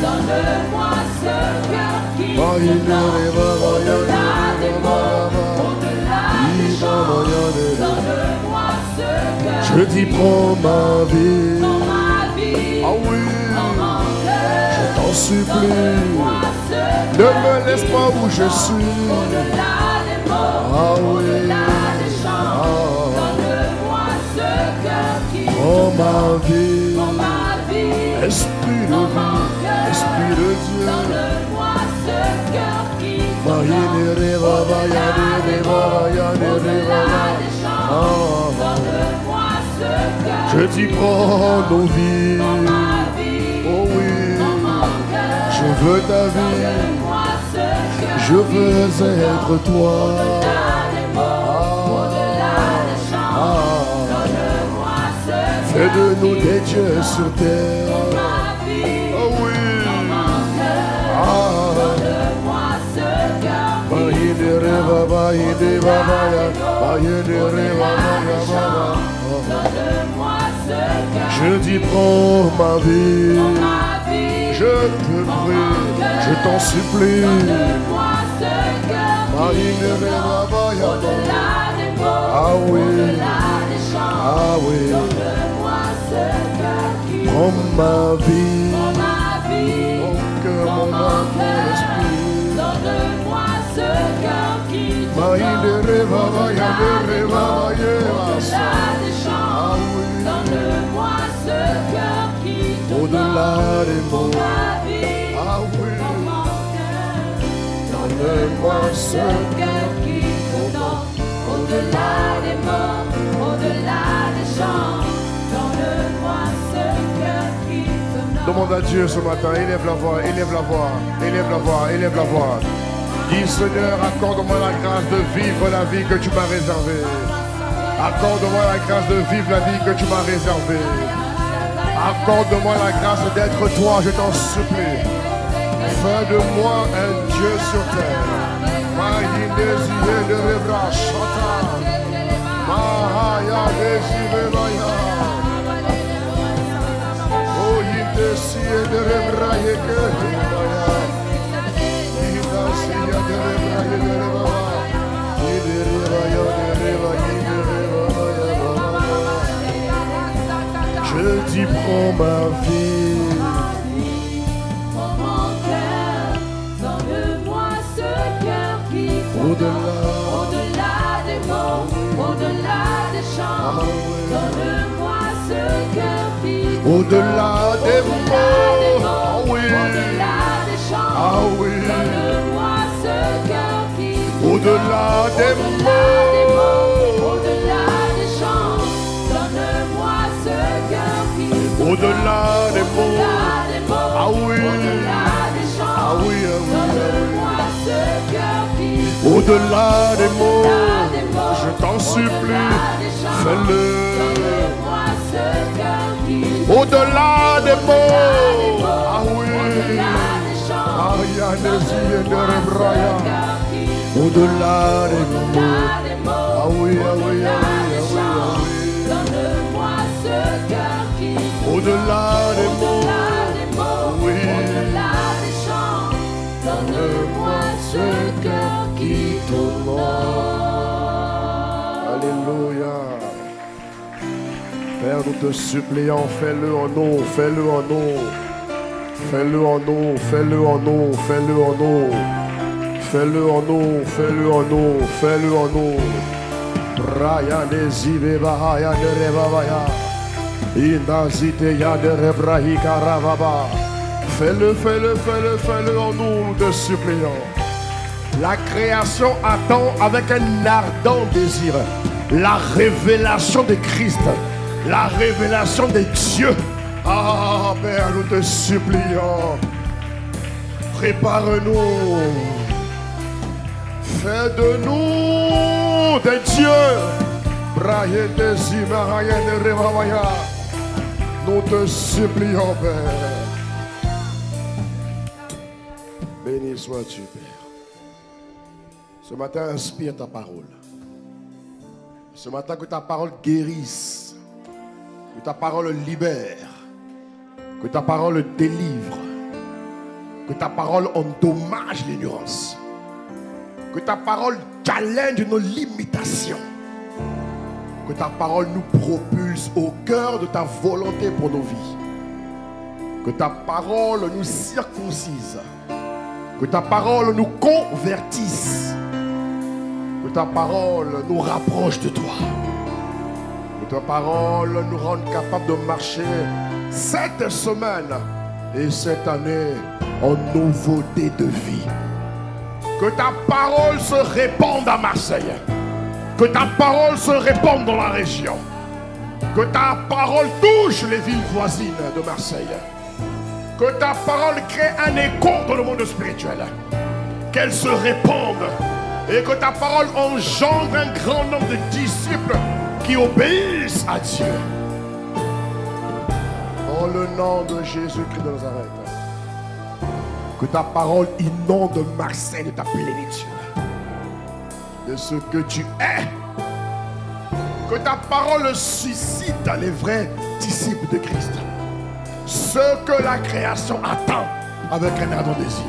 Donne-moi ce au-delà des mots, au-delà des chants, donne-moi ce cœur. Je dis prends ma vie. Ah oui, je t'en supplie. Ne me laisse pas où je suis. Ah oui, prends ma vie. Esprit de vie, Esprit de Dieu. Donne-moi ce cœur qui Je dis prends nos vies. Oh oui, je veux ta vie. Je veux être toi. Fais de nous des dieux sur terre. Oh oui. Je dis prends ma vie. Je te prie, je t'en supplie. Ah oui, ah oui. Prends ma vie, mon cœur, mon âme, mon esprit. Donne-moi ce cœur qui te Donne-moi ce cœur qui te au-delà des mots. Ah oui, donne-moi ce cœur qui te au-delà des mots, au-delà des chants. Donne-moi ce cœur qui te demande à Dieu ce matin, élève la voix, élève la voix, élève la voix, élève la voix. Dis Seigneur, accorde-moi la grâce de vivre la vie que tu m'as réservée. Accorde-moi la grâce de vivre la vie que tu m'as réservée. Accorde-moi la grâce d'être toi, je t'en supplie. Fais de moi un Dieu sur terre. Je dis prends ma vie. Donne-moi ce cœur qui au-delà des mots, au-delà des chants. Donne-moi ce cœur qui au-delà des mots. Ah oui, au-delà des chants. ah oui, Donne-moi ce cœur qui au-delà des mots. au-delà des chants. Donne-moi ce cœur qui au-delà des mots. Ah oui, ah oui, ah oui, donne-moi ce cœur qui au-delà des mots. Je t'en supplie, fais-le. Donne-moi ce cœur qui Au-delà des mots. Ah oui, au-delà des mots. Ah oui, ah oui, ah oui, ah oui, ah oui. Donne-moi ce cœur qui Au-delà des mots. Oui. au-delà des chants. Donne-moi ce cœur qui t'honore. Alléluia. Père, nous te supplions, fais-le en nous, fais-le en nous. Fais-le en nous, fais-le en nous, fais-le en nous. Fais-le en nous, fais-le en nous, fais-le en nous. Raya de Zibeba, ya de Rebabaya. Indazite ya de Rebrahi Karavaba. Fais-le, fais-le, fais-le, fais-le en nous, nous te supplions. La création attend avec un ardent désir la révélation de Christ, la révélation de Dieu. Ah, Père, nous te supplions. Prépare-nous. Fais de nous des dieux. Nous te supplions, Père. Béni sois-tu, Père. Ce matin, inspire ta parole. Ce matin, que ta parole guérisse. Que ta parole libère. Que ta parole délivre. Que ta parole endommage l'ignorance. Que ta parole challenge nos limitations. Que ta parole nous propulse au cœur de ta volonté pour nos vies. Que ta parole nous circoncise. Que ta parole nous convertisse. Que ta parole nous rapproche de toi. Que ta parole nous rende capables de marcher cette semaine et cette année en nouveauté de vie. Que ta parole se répande à Marseille. Que ta parole se répande dans la région. Que ta parole touche les villes voisines de Marseille. Que ta parole crée un écho dans le monde spirituel. Qu'elle se répande. Et que ta parole engendre un grand nombre de disciples qui obéissent à Dieu. Dans le nom de Jésus-Christ de Nazareth. Que ta parole inonde Marseille de ta plénitude. De ce que tu es. Que ta parole suscite les vrais disciples de Christ. Ce que la création attend avec un ardent désir.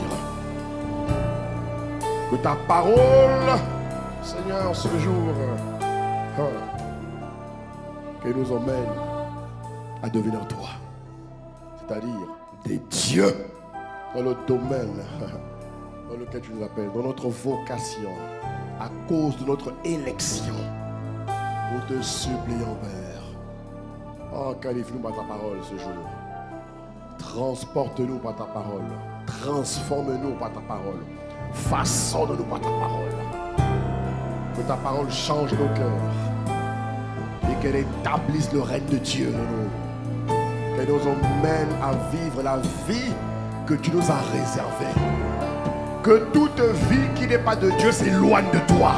Que ta parole, Seigneur, ce jour, qu'elle nous emmène à devenir toi. C'est-à-dire des dieux dans le domaine dans lequel tu nous appelles, dans notre vocation, à cause de notre élection. Nous te supplions, Père. Oh, qualifie-nous par ta parole ce jour. Transporte-nous par ta parole. Transforme-nous par ta parole. Façonne-nous par ta parole. Que ta parole change nos cœurs. Et qu'elle établisse le règne de Dieu en nous. Qu'elle nous emmène à vivre la vie que tu nous as réservée. Que toute vie qui n'est pas de Dieu s'éloigne de toi.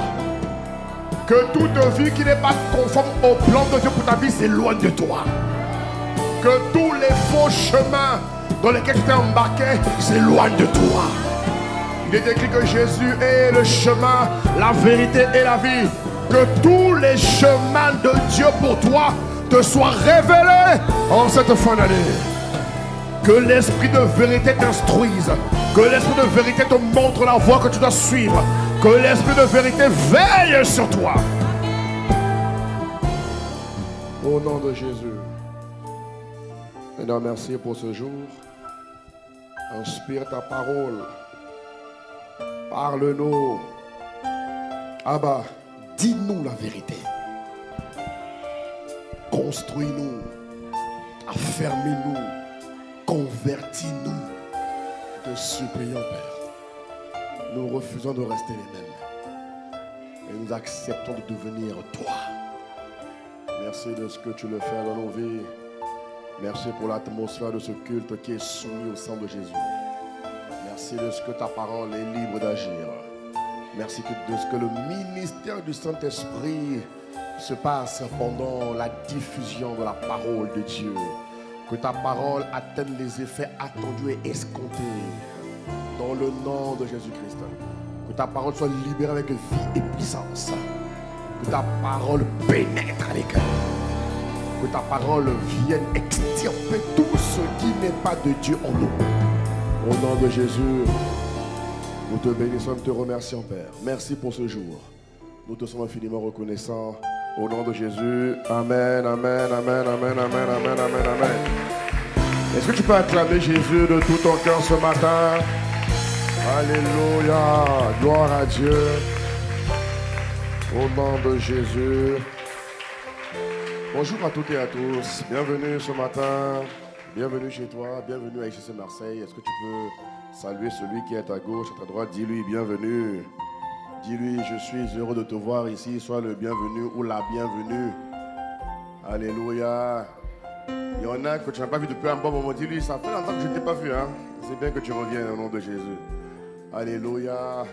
Que toute vie qui n'est pas conforme au plan de Dieu pour ta vie s'éloigne de toi. Que tous les faux chemins dans lesquels tu t'es embarqué s'éloignent de toi. Il est écrit que Jésus est le chemin, la vérité et la vie. Que tous les chemins de Dieu pour toi te soient révélés en cette fin d'année. Que l'esprit de vérité t'instruise. Que l'esprit de vérité te montre la voie que tu dois suivre. Que l'esprit de vérité veille sur toi. Au nom de Jésus. Seigneur, merci pour ce jour. Inspire ta parole. Parle-nous. Abba, dis-nous la vérité. Construis-nous. Affermis-nous. Convertis-nous. Te supplions, Père. Nous refusons de rester les mêmes. Et nous acceptons de devenir toi. Merci de ce que tu le fais dans nos vies. Merci pour l'atmosphère de ce culte qui est soumis au sang de Jésus. Merci de ce que ta parole est libre d'agir. Merci de ce que le ministère du Saint-Esprit se passe pendant la diffusion de la parole de Dieu. Que ta parole atteigne les effets attendus et escomptés. Dans le nom de Jésus-Christ. Que ta parole soit libérée avec vie et puissance. Que ta parole pénètre les cœurs. Que ta parole vienne extirper tout ce qui n'est pas de Dieu en nous. Au nom de Jésus, nous te bénissons et te remercions, Père. Merci pour ce jour. Nous te sommes infiniment reconnaissants. Au nom de Jésus, Amen, Amen, Amen, Amen, Amen, Amen, Amen, Amen. Est-ce que tu peux acclamer Jésus de tout ton cœur ce matin? Alléluia, gloire à Dieu. Au nom de Jésus. Bonjour à toutes et à tous. Bienvenue ce matin. Bienvenue chez toi. Bienvenue à ICC Marseille. Est-ce que tu peux saluer celui qui est à ta gauche, à ta droite? Dis-lui bienvenue. Dis-lui, je suis heureux de te voir ici. Sois le bienvenu ou la bienvenue. Alléluia. Il y en a que tu n'as pas vu depuis un bon moment. Dis-lui, ça fait longtemps que je ne t'ai pas vu. Hein? C'est bien que tu reviennes au nom de Jésus. Alléluia.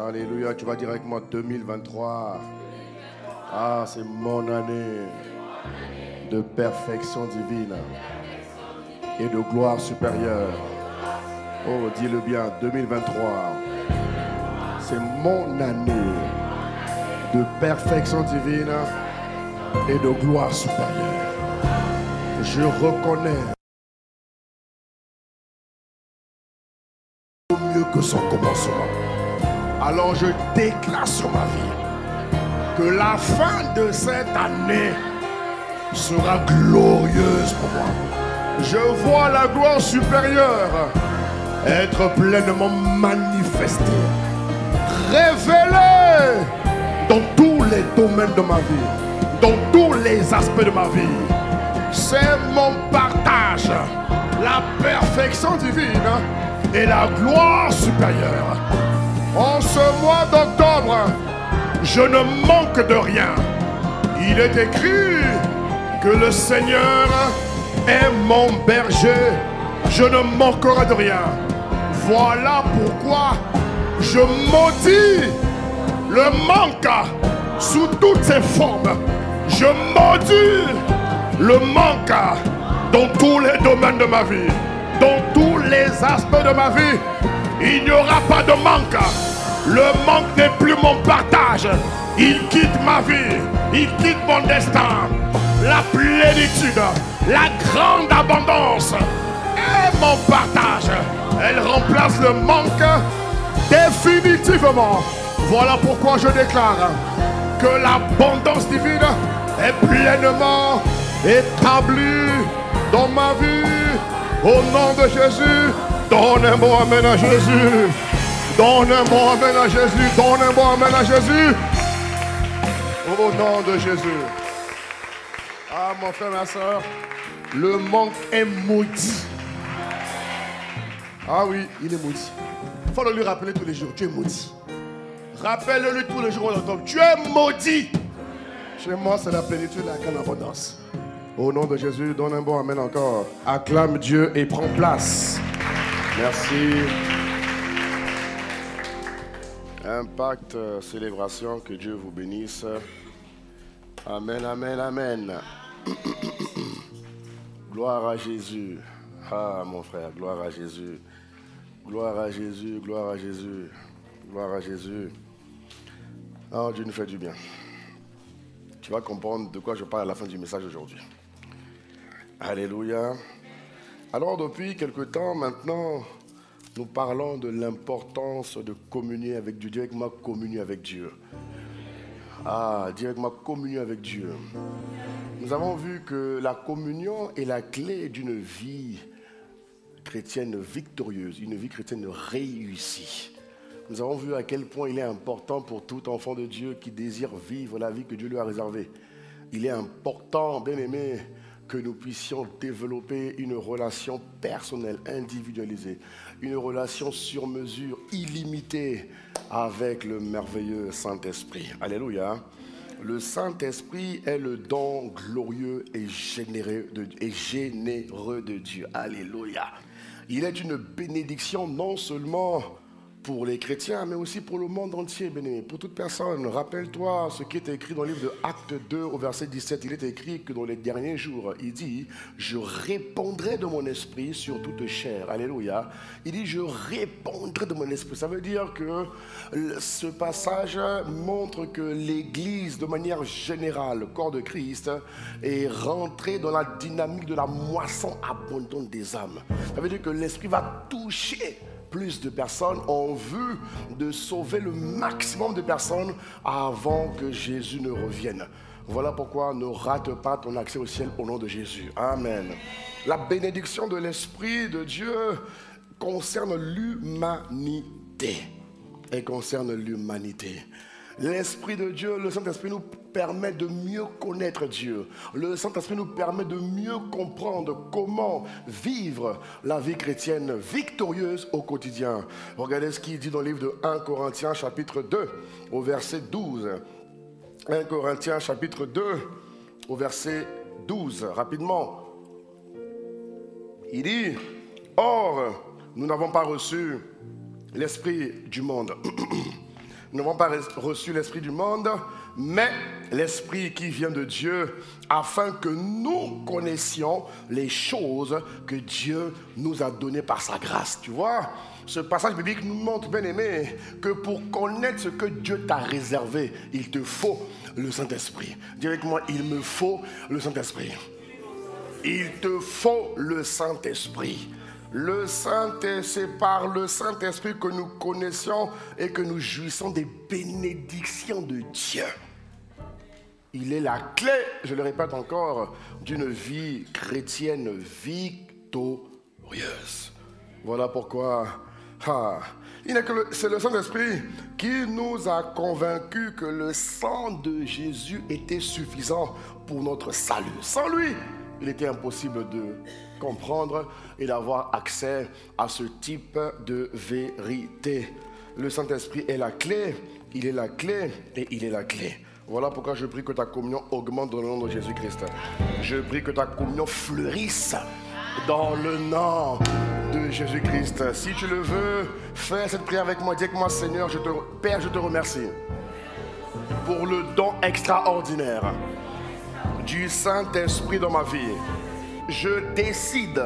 Alléluia. Tu vas dire avec moi 2023. Ah, c'est mon année de perfection divine et de gloire supérieure. Oh, dis-le bien, 2023. C'est mon année de perfection divine et de gloire supérieure. Je reconnais mieux que son commencement. Alors je déclare sur ma vie que la fin de cette année sera glorieuse pour moi. Je vois la gloire supérieure être pleinement manifestée, révélée dans tous les domaines de ma vie, dans tous les aspects de ma vie. C'est mon partage, la perfection divine et la gloire supérieure. En ce mois d'octobre, je ne manque de rien. Il est écrit que le Seigneur est mon berger, je ne manquerai de rien. Voilà pourquoi je maudis le manque sous toutes ses formes. Je maudis le manque dans tous les domaines de ma vie, dans tous les aspects de ma vie. Il n'y aura pas de manque. Le manque n'est plus mon partage. Il quitte ma vie, il quitte mon destin. La plénitude, la grande abondance est mon partage. Elle remplace le manque définitivement. Voilà pourquoi je déclare que l'abondance divine est pleinement établie dans ma vie. Au nom de Jésus, donne un bon amen à Jésus. Donne un bon amen à Jésus. Donne un bon amen à Jésus. Au nom de Jésus. Ah, mon frère, ma soeur, le manque est maudit. Ah oui, il est maudit. Il faut le lui rappeler tous les jours. Tu es maudit. Rappelle-le tous les jours en octobre. Tu es maudit. Chez moi, c'est la plénitude et la grande abondance. Au nom de Jésus, donne un bon amen encore. Acclame Dieu et prends place. Merci. Impact, célébration, que Dieu vous bénisse. Amen, amen, amen. Gloire à Jésus. Ah, mon frère, gloire à Jésus. Gloire à Jésus, gloire à Jésus. Gloire à Jésus. Oh, Dieu nous fait du bien. Tu vas comprendre de quoi je parle à la fin du message aujourd'hui. Alléluia. Alors, depuis quelque temps maintenant, nous parlons de l'importance de communier avec Dieu, directement communier avec Dieu. Ah, directement communier avec Dieu. Nous avons vu que la communion est la clé d'une vie chrétienne victorieuse, une vie chrétienne réussie. Nous avons vu à quel point il est important pour tout enfant de Dieu qui désire vivre la vie que Dieu lui a réservée. Il est important, bien aimé, que nous puissions développer une relation personnelle, individualisée, une relation sur mesure, illimitée avec le merveilleux Saint-Esprit. Alléluia. Le Saint-Esprit est le don glorieux et généreux de Dieu. Alléluia. Il est une bénédiction non seulement pour les chrétiens, mais aussi pour le monde entier, béni. Pour toute personne, rappelle-toi ce qui est écrit dans le livre de Actes 2, au verset 17. Il est écrit que dans les derniers jours, il dit « Je répandrai de mon esprit sur toute chair. » Alléluia. Il dit « Je répandrai de mon esprit. » Ça veut dire que ce passage montre que l'Église, de manière générale, le corps de Christ, est rentré dans la dynamique de la moisson abondante des âmes. Ça veut dire que l'Esprit va toucher plus de personnes en vue de sauver le maximum de personnes avant que Jésus ne revienne. Voilà pourquoi ne rate pas ton accès au ciel au nom de Jésus. Amen. La bénédiction de l'Esprit de Dieu concerne l'humanité. Elle concerne l'humanité. L'Esprit de Dieu, le Saint-Esprit nous permet de mieux connaître Dieu. Le Saint-Esprit nous permet de mieux comprendre comment vivre la vie chrétienne victorieuse au quotidien. Regardez ce qu'il dit dans le livre de 1 Corinthiens chapitre 2 au verset 12. 1 Corinthiens chapitre 2 au verset 12, rapidement. Il dit, « Or, nous n'avons pas reçu l'esprit du monde. » Nous n'avons pas reçu l'esprit du monde, mais l'esprit qui vient de Dieu, afin que nous connaissions les choses que Dieu nous a données par sa grâce. Tu vois, ce passage biblique nous montre, bien aimé, que pour connaître ce que Dieu t'a réservé, il te faut le Saint-Esprit. Directement, il me faut le Saint-Esprit. Il te faut le Saint-Esprit. C'est par le Saint-Esprit que nous connaissons et que nous jouissons des bénédictions de Dieu. Il est la clé, je le répète encore, d'une vie chrétienne victorieuse. Voilà pourquoi c'est le Saint-Esprit qui nous a convaincus que le sang de Jésus était suffisant pour notre salut. Sans lui, il était impossible de comprendre et d'avoir accès à ce type de vérité. Le Saint-Esprit est la clé, il est la clé et il est la clé. Voilà pourquoi je prie que ta communion augmente dans le nom de Jésus-Christ. Je prie que ta communion fleurisse dans le nom de Jésus-Christ. Si tu le veux, fais cette prière avec moi. Dis avec moi, Seigneur, Père, je te remercie pour le don extraordinaire du Saint-Esprit dans ma vie. Je décide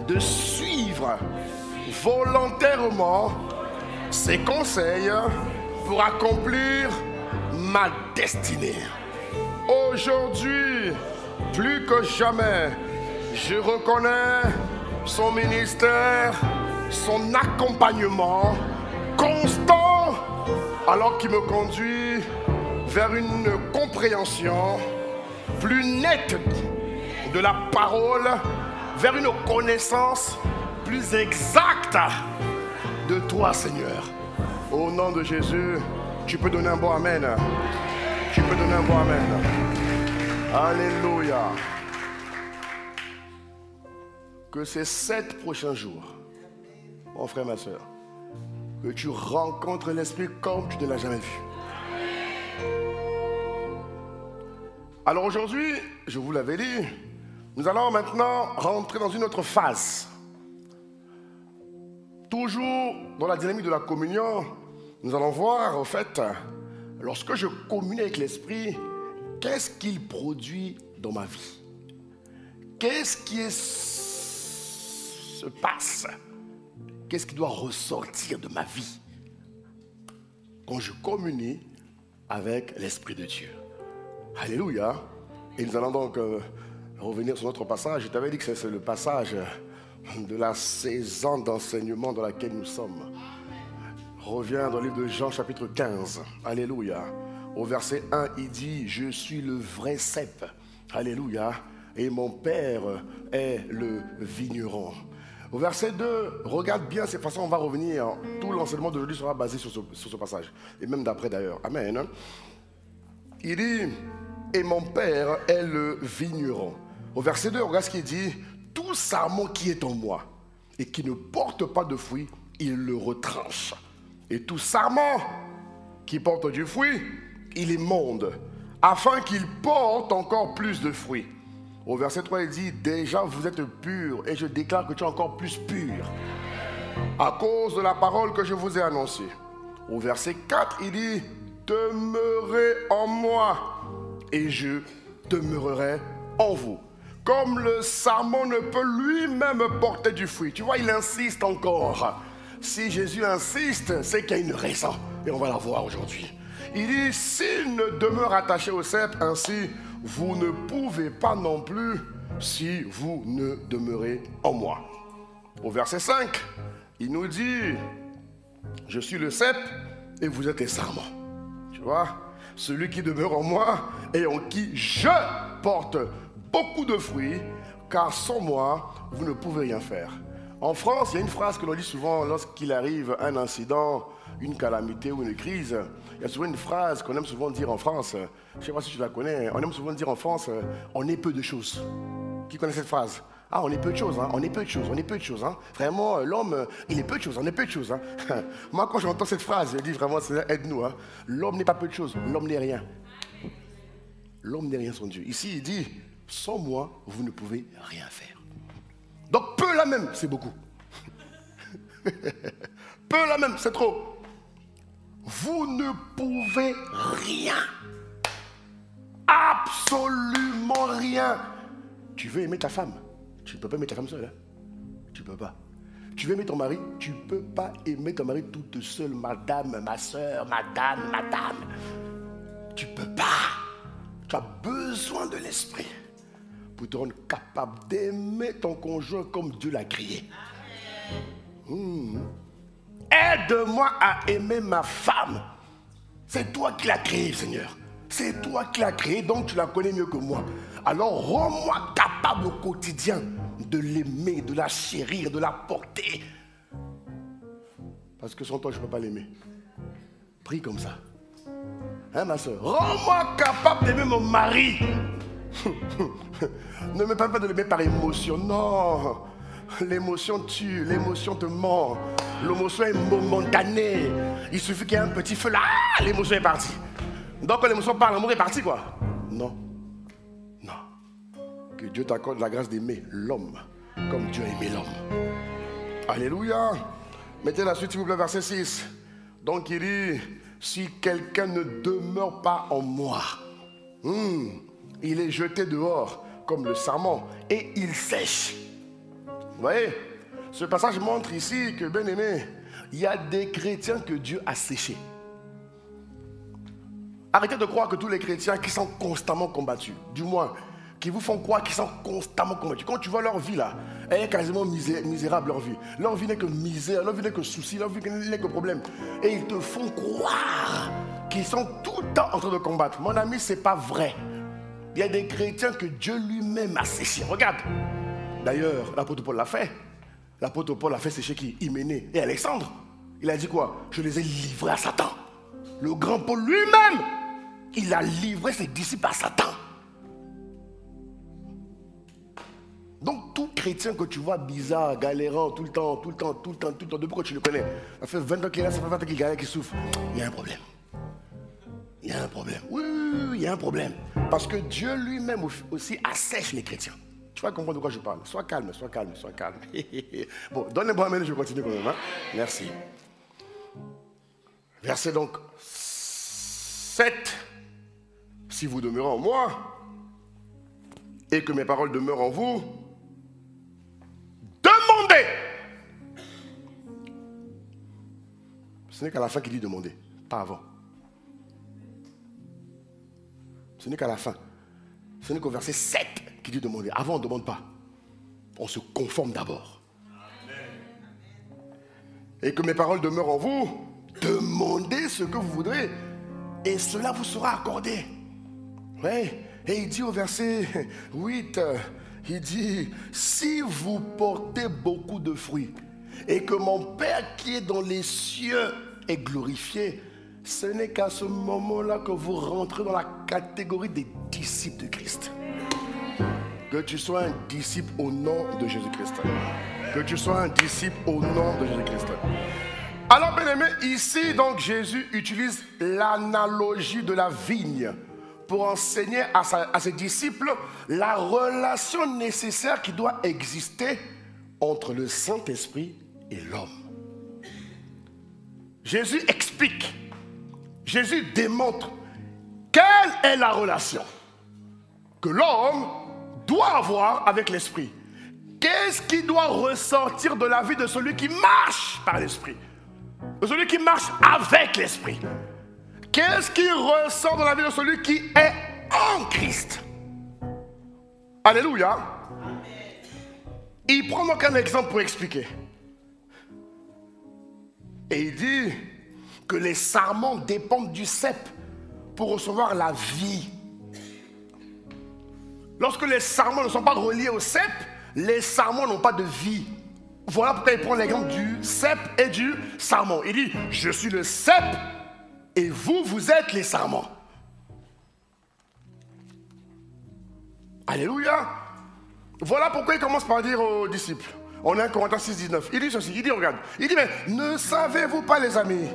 de suivre volontairement ses conseils pour accomplir ma destinée. Aujourd'hui, plus que jamais, je reconnais son ministère, son accompagnement constant, alors qu'il me conduit vers une compréhension plus nette de la parole, vers une connaissance plus exacte de toi, Seigneur. Au nom de Jésus, tu peux donner un bon amen. Tu peux donner un bon amen. Alléluia. Que ces 7 prochains jours, mon frère, ma soeur, que tu rencontres l'Esprit comme tu ne l'as jamais vu. Alors aujourd'hui, je vous l'avais dit, nous allons maintenant rentrer dans une autre phase. Toujours dans la dynamique de la communion, nous allons voir, au fait, lorsque je communie avec l'Esprit, qu'est-ce qu'il produit dans ma vie? Qu'est-ce qui se passe? Qu'est-ce qui doit ressortir de ma vie quand je communie avec l'Esprit de Dieu? Alléluia. Et nous allons donc revenir sur notre passage. Je t'avais dit que c'est le passage de la saison d'enseignement dans laquelle nous sommes. Reviens dans le livre de Jean chapitre 15. Alléluia. Au verset 1, il dit « Je suis le vrai cep. » Alléluia. Et mon Père est le vigneron. Au verset 2, regarde bien, cette façon on va revenir. Tout l'enseignement d'aujourd'hui sera basé sur ce passage. Et même d'après d'ailleurs. Amen. Il dit « Et mon Père est le vigneron. » Au verset 2, regarde ce qu'il dit « Tout sarment qui est en moi et qui ne porte pas de fruit, il le retranche. Et tout sarment qui porte du fruit, il émonde, afin qu'il porte encore plus de fruits. » Au verset 3, il dit « Déjà vous êtes purs, et je déclare que tu es encore plus pur, à cause de la parole que je vous ai annoncée. » Au verset 4, il dit « Demeurez en moi, et je demeurerai en vous. » Comme le sarment ne peut lui-même porter du fruit. Tu vois, il insiste encore. Si Jésus insiste, c'est qu'il y a une raison. Et on va la voir aujourd'hui. Il dit, s'il ne demeure attaché au cep, ainsi, vous ne pouvez pas non plus si vous ne demeurez en moi. Au verset 5, il nous dit, je suis le cep et vous êtes les sarments. Tu vois, celui qui demeure en moi et en qui je porte beaucoup de fruits, car sans moi, vous ne pouvez rien faire. En France, il y a une phrase que l'on dit souvent lorsqu'il arrive un incident, une calamité ou une crise. Il y a souvent une phrase qu'on aime souvent dire en France. Je ne sais pas si tu la connais. On aime souvent dire en France, on est peu de choses. Qui connaît cette phrase? Ah, on est peu de choses, hein. On est peu de choses, on est peu de choses. Hein. Vraiment, l'homme, il est peu de choses, on est peu de choses. Hein. Moi, quand j'entends cette phrase, je dis vraiment, Seigneur, aide-nous. Hein. L'homme n'est pas peu de choses, l'homme n'est rien. L'homme n'est rien sans Dieu. Ici, il dit, sans moi, vous ne pouvez rien faire. Donc, peu là même, c'est beaucoup. Peu là même, c'est trop. Vous ne pouvez rien. Absolument rien. Tu veux aimer ta femme? Tu ne peux pas aimer ta femme seule. Hein? Tu ne peux pas. Tu veux aimer ton mari? Tu ne peux pas aimer ton mari toute seule, madame, ma soeur, madame. Tu ne peux pas. Tu as besoin de l'esprit pour te rendre capable d'aimer ton conjoint comme Dieu l'a créé. Aide-moi à aimer ma femme. C'est toi qui l'as créée, Seigneur. C'est toi qui l'as créée, donc tu la connais mieux que moi. Alors rends-moi capable au quotidien de l'aimer, de la chérir, de la porter. Parce que sans toi, je ne peux pas l'aimer. Prie comme ça. Hein, ma soeur? Rends-moi capable d'aimer mon mari. Ne me parle pas de l'aimer par émotion. Non. L'émotion tue, l'émotion te ment. L'émotion est momentanée. Il suffit qu'il y ait un petit feu là, l'émotion est partie. Donc quand l'émotion part, l'amour est parti quoi. Non. Non. Que Dieu t'accorde la grâce d'aimer l'homme comme Dieu a aimé l'homme. Alléluia. Mettez la suite s'il vous plaît, verset 6. Donc il dit, si quelqu'un ne demeure pas en moi, il est jeté dehors comme le sarment et il sèche. Vous voyez, ce passage montre ici que, bien aimé, il y a des chrétiens que Dieu a séchés. Arrêtez de croire que tous les chrétiens qui sont constamment combattus, du moins, qui vous font croire qu'ils sont constamment combattus. Quand tu vois leur vie là, elle est quasiment misérable leur vie. Leur vie n'est que misère, leur vie n'est que souci, leur vie n'est que problème. Et ils te font croire qu'ils sont tout le temps en train de combattre. Mon ami, ce n'est pas vrai. Il y a des chrétiens que Dieu lui-même a séchés. Regarde. D'ailleurs, l'apôtre Paul l'a fait. L'apôtre Paul a fait sécher qui? Hyménée et Alexandre. Il a dit quoi? Je les ai livrés à Satan. Le grand Paul lui-même, il a livré ses disciples à Satan. Donc tout chrétien que tu vois bizarre, galérant tout le temps, depuis que tu le connais, ça fait 20 ans qu'il est là, ça fait 20 ans qu'il galère, qu'il souffre, il y a un problème. Il y a un problème. Oui, il y a un problème. Parce que Dieu lui-même aussi assèche les chrétiens. Tu vas comprendre de quoi je parle. Sois calme, sois calme, sois calme. Bon, donne-moi un minute, je continue quand même. Hein? Merci. Verset donc 7. Si vous demeurez en moi et que mes paroles demeurent en vous, demandez. Ce n'est qu'à la fin qu'il dit demander, pas avant. Ce n'est qu'à la fin. Ce n'est qu'au verset 7 qui dit demander. Avant, on ne demande pas. On se conforme d'abord. Et que mes paroles demeurent en vous, demandez ce que vous voudrez et cela vous sera accordé. Ouais. Et il dit au verset 8, il dit, si vous portez beaucoup de fruits et que mon Père qui est dans les cieux est glorifié, ce n'est qu'à ce moment-là que vous rentrez dans la catégorie des disciples de Christ. Que tu sois un disciple au nom de Jésus-Christ. Que tu sois un disciple au nom de Jésus-Christ. Alors, bien aimé, ici, donc, Jésus utilise l'analogie de la vigne pour enseigner à ses disciples la relation nécessaire qui doit exister entre le Saint-Esprit et l'homme. Jésus explique, Jésus démontre quelle est la relation que l'homme doit avoir avec l'Esprit. Qu'est-ce qui doit ressortir de la vie de celui qui marche par l'Esprit, de celui qui marche avec l'Esprit? Qu'est-ce qui ressort de la vie de celui qui est en Christ? Alléluia. Amen. Il prend donc un exemple pour expliquer. Et il dit que les sarments dépendent du cep pour recevoir la vie. Lorsque les sarments ne sont pas reliés au cep, les sarments n'ont pas de vie. Voilà pourquoi il prend l'exemple du cep et du sarment. Il dit, je suis le cep et vous, vous êtes les sarments. Alléluia. Voilà pourquoi il commence par dire aux disciples, en 1 Corinthiens 6, 19, il dit ceci, il dit, regarde, il dit, mais ne savez-vous pas les amis,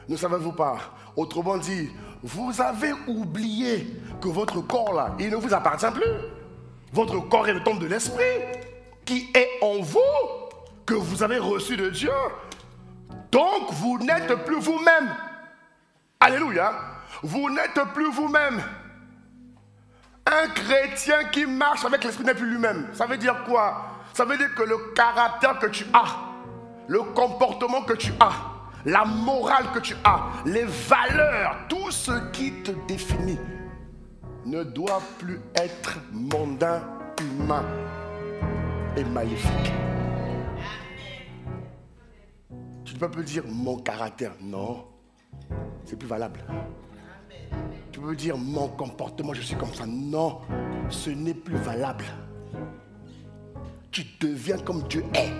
ne savez-vous pas, autrement dit, vous avez oublié que votre corps là, il ne vous appartient plus. Votre corps est le temple de l'Esprit qui est en vous, que vous avez reçu de Dieu. Donc vous n'êtes plus vous-même. Alléluia. Vous n'êtes plus vous-même. Un chrétien qui marche avec l'Esprit n'est plus lui-même. Ça veut dire quoi? Ça veut dire que le caractère que tu as, le comportement que tu as, la morale que tu as, les valeurs, tout ce qui te définit ne doit plus être mondain, humain et maléfique. Tu ne peux plus dire mon caractère. Non, c'est plus valable. Tu peux dire mon comportement, je suis comme ça. Non, ce n'est plus valable. Tu deviens comme Dieu est.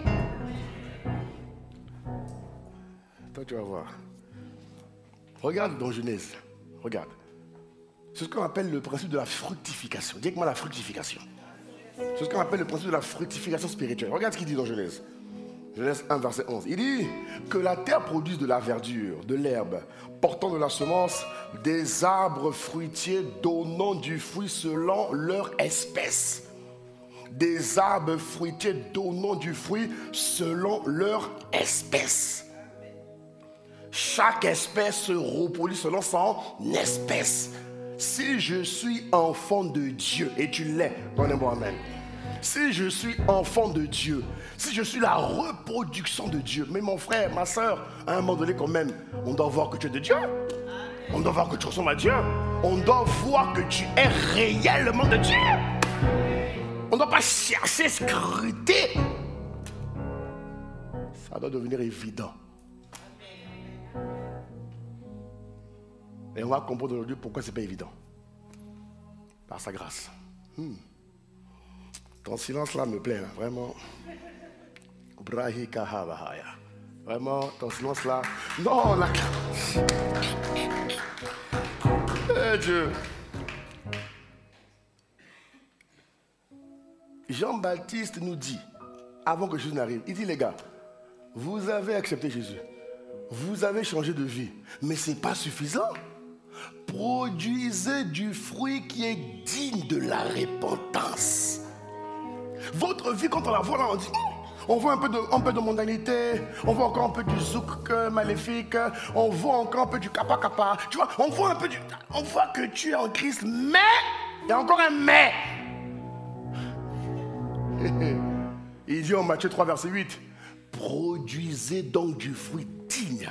Toi, tu vas voir. Regarde dans Genèse. Regarde. C'est ce qu'on appelle le principe de la fructification. Dis-moi la fructification. C'est ce qu'on appelle le principe de la fructification spirituelle. Regarde ce qu'il dit dans Genèse. Genèse 1, verset 11. Il dit que la terre produise de la verdure, de l'herbe, portant de la semence, des arbres fruitiers donnant du fruit selon leur espèce. Des arbres fruitiers donnant du fruit selon leur espèce. Chaque espèce se reproduit selon son espèce. Si je suis enfant de Dieu, et tu l'es, donnez-moi amen. Si je suis enfant de Dieu, si je suis la reproduction de Dieu, mais mon frère, ma soeur, à un moment donné quand même, on doit voir que tu es de Dieu. On doit voir que tu ressembles à Dieu. On doit voir que tu es réellement de Dieu. On ne doit pas chercher, scruter. Ça doit devenir évident. Et on va comprendre aujourd'hui pourquoi ce n'est pas évident. Par sa grâce. Ton silence là me plaît, hein, vraiment. Vraiment, ton silence là. Non, la grâce. Eh Dieu. Jean-Baptiste nous dit, avant que Jésus n'arrive, il dit les gars, vous avez accepté Jésus. Vous avez changé de vie. Mais ce n'est pas suffisant. Produisez du fruit qui est digne de la repentance. Votre vie, quand on la voit là, on dit, on voit un peu de mondanité, on voit encore un peu du zouk maléfique, on voit encore un peu du kappa kappa. Tu vois, on voit que tu es en Christ, mais, il y a encore un mais. Il dit en Matthieu 3, verset 8, produisez donc du fruit digne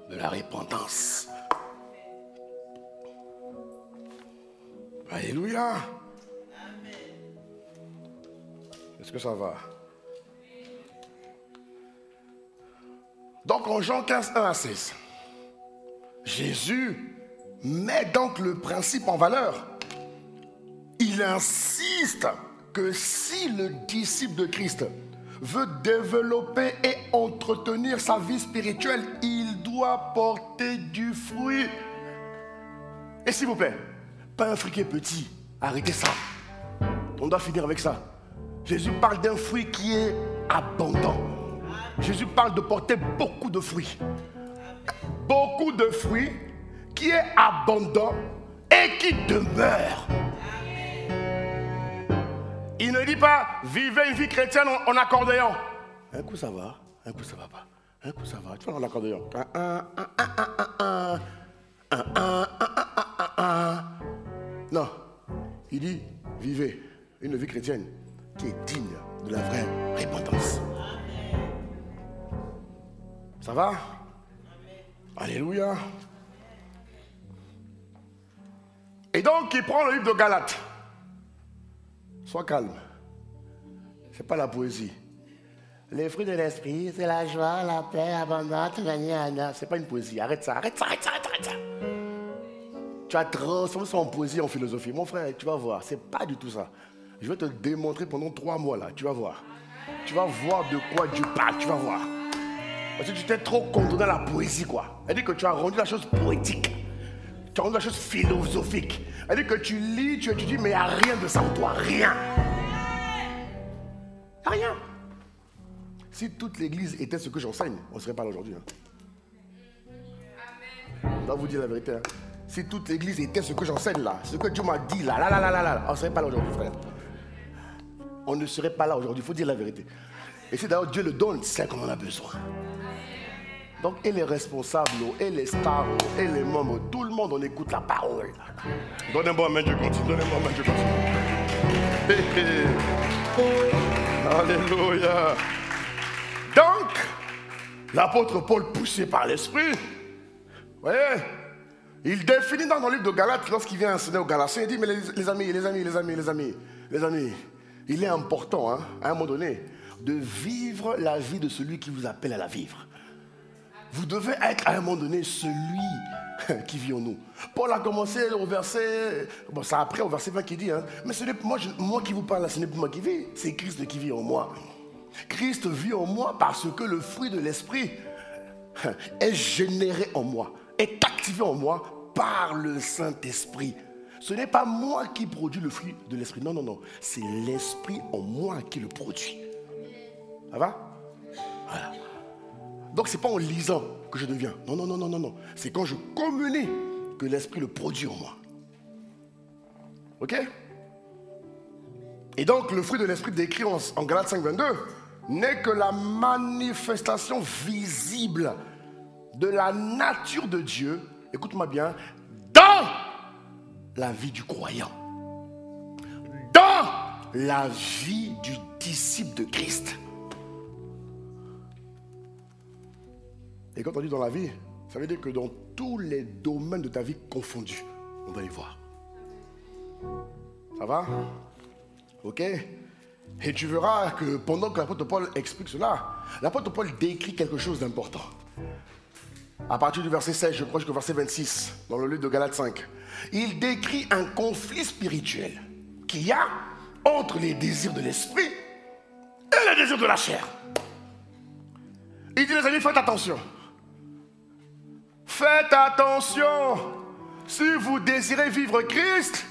de la repentance. Alléluia. Est-ce que ça va? Donc en Jean 15, 1 à 16, Jésus met donc le principe en valeur. Il insiste que si le disciple de Christ veut développer et entretenir sa vie spirituelle, il doit porter du fruit. Et s'il vous plaît, pas un fruit qui est petit. Arrêtez ça. On doit finir avec ça. Jésus parle d'un fruit qui est abondant. Jésus parle de porter beaucoup de fruits. Beaucoup de fruits qui est abondant et qui demeure. Il ne dit pas, vivez une vie chrétienne en accordéon. Un coup ça va, un coup ça va pas. Un coup ça va, tu vois en accordéon. Non, il dit, vivez une vie chrétienne qui est digne de la vraie repentance. Ça va? Alléluia. Et donc, il prend le livre de Galates. Sois calme. Ce n'est pas la poésie. Les fruits de l'esprit, c'est la joie, la paix, l'abondance, ce n'est pas une poésie. Arrête ça. Tu as transformé ça en poésie, en philosophie. Mon frère, tu vas voir, ce n'est pas du tout ça. Je vais te démontrer pendant 3 mois là, tu vas voir. Tu vas voir de quoi Dieu parle, tu vas voir. Parce que tu t'es trop contourné à la poésie, quoi. Elle dit que tu as rendu la chose poétique. Tu as rendu la chose philosophique. Elle dit que tu lis, tu étudies, mais il n'y a rien de ça en toi. Rien. Rien. Si toute l'église était ce que j'enseigne, on ne serait pas là aujourd'hui. Je dois vous dire la vérité. Si toute l'église était ce que j'enseigne là, ce que Dieu m'a dit là, on ne serait pas là aujourd'hui, frère. On ne serait pas là aujourd'hui, il faut dire la vérité. Et si d'ailleurs Dieu le donne, c'est qu'on en a besoin. Donc, et les responsables, et les stars, et les membres, tout le monde, on écoute la parole. Donnez-moi un main, Dieu continue. Donnez-moi un main, Dieu continue. Alléluia. Donc, l'apôtre Paul, poussé par l'esprit, voyez, Il définit dans le livre de Galates, lorsqu'il vient enseigner aux Galatiens, il dit, mais les amis, il est important, hein, à un moment donné, de vivre la vie de celui qui vous appelle à la vivre. Vous devez être à un moment donné celui qui vit en nous. Paul a commencé au verset, bon, c'est après au verset 20 qui dit, hein, mais ce n'est pas moi qui vous parle, ce n'est pas moi qui vis, c'est Christ qui vit en moi. Christ vit en moi parce que le fruit de l'esprit est généré en moi, est activé en moi par le Saint-Esprit. Ce n'est pas moi qui produis le fruit de l'esprit, non, non, non, c'est l'esprit en moi qui le produit. Ça va? Voilà. Donc ce n'est pas en lisant que je deviens. Non, non, non, non, non, non. C'est quand je communie que l'esprit le produit en moi. Ok? Et donc le fruit de l'esprit décrit en Galates 5,22 n'est que la manifestation visible de la nature de Dieu, écoute-moi bien, dans la vie du croyant, dans la vie du disciple de Christ. Et quand on dit dans la vie, ça veut dire que dans tous les domaines de ta vie confondus, on va les voir. Ça va? Ok? Et tu verras que pendant que l'apôtre Paul explique cela, l'apôtre Paul décrit quelque chose d'important. À partir du verset 16, je crois jusqu'au verset 26, dans le livre de Galates 5, il décrit un conflit spirituel qu'il y a entre les désirs de l'esprit et les désirs de la chair. Il dit, les amis, faites attention. Faites attention. Si vous désirez vivre Christ,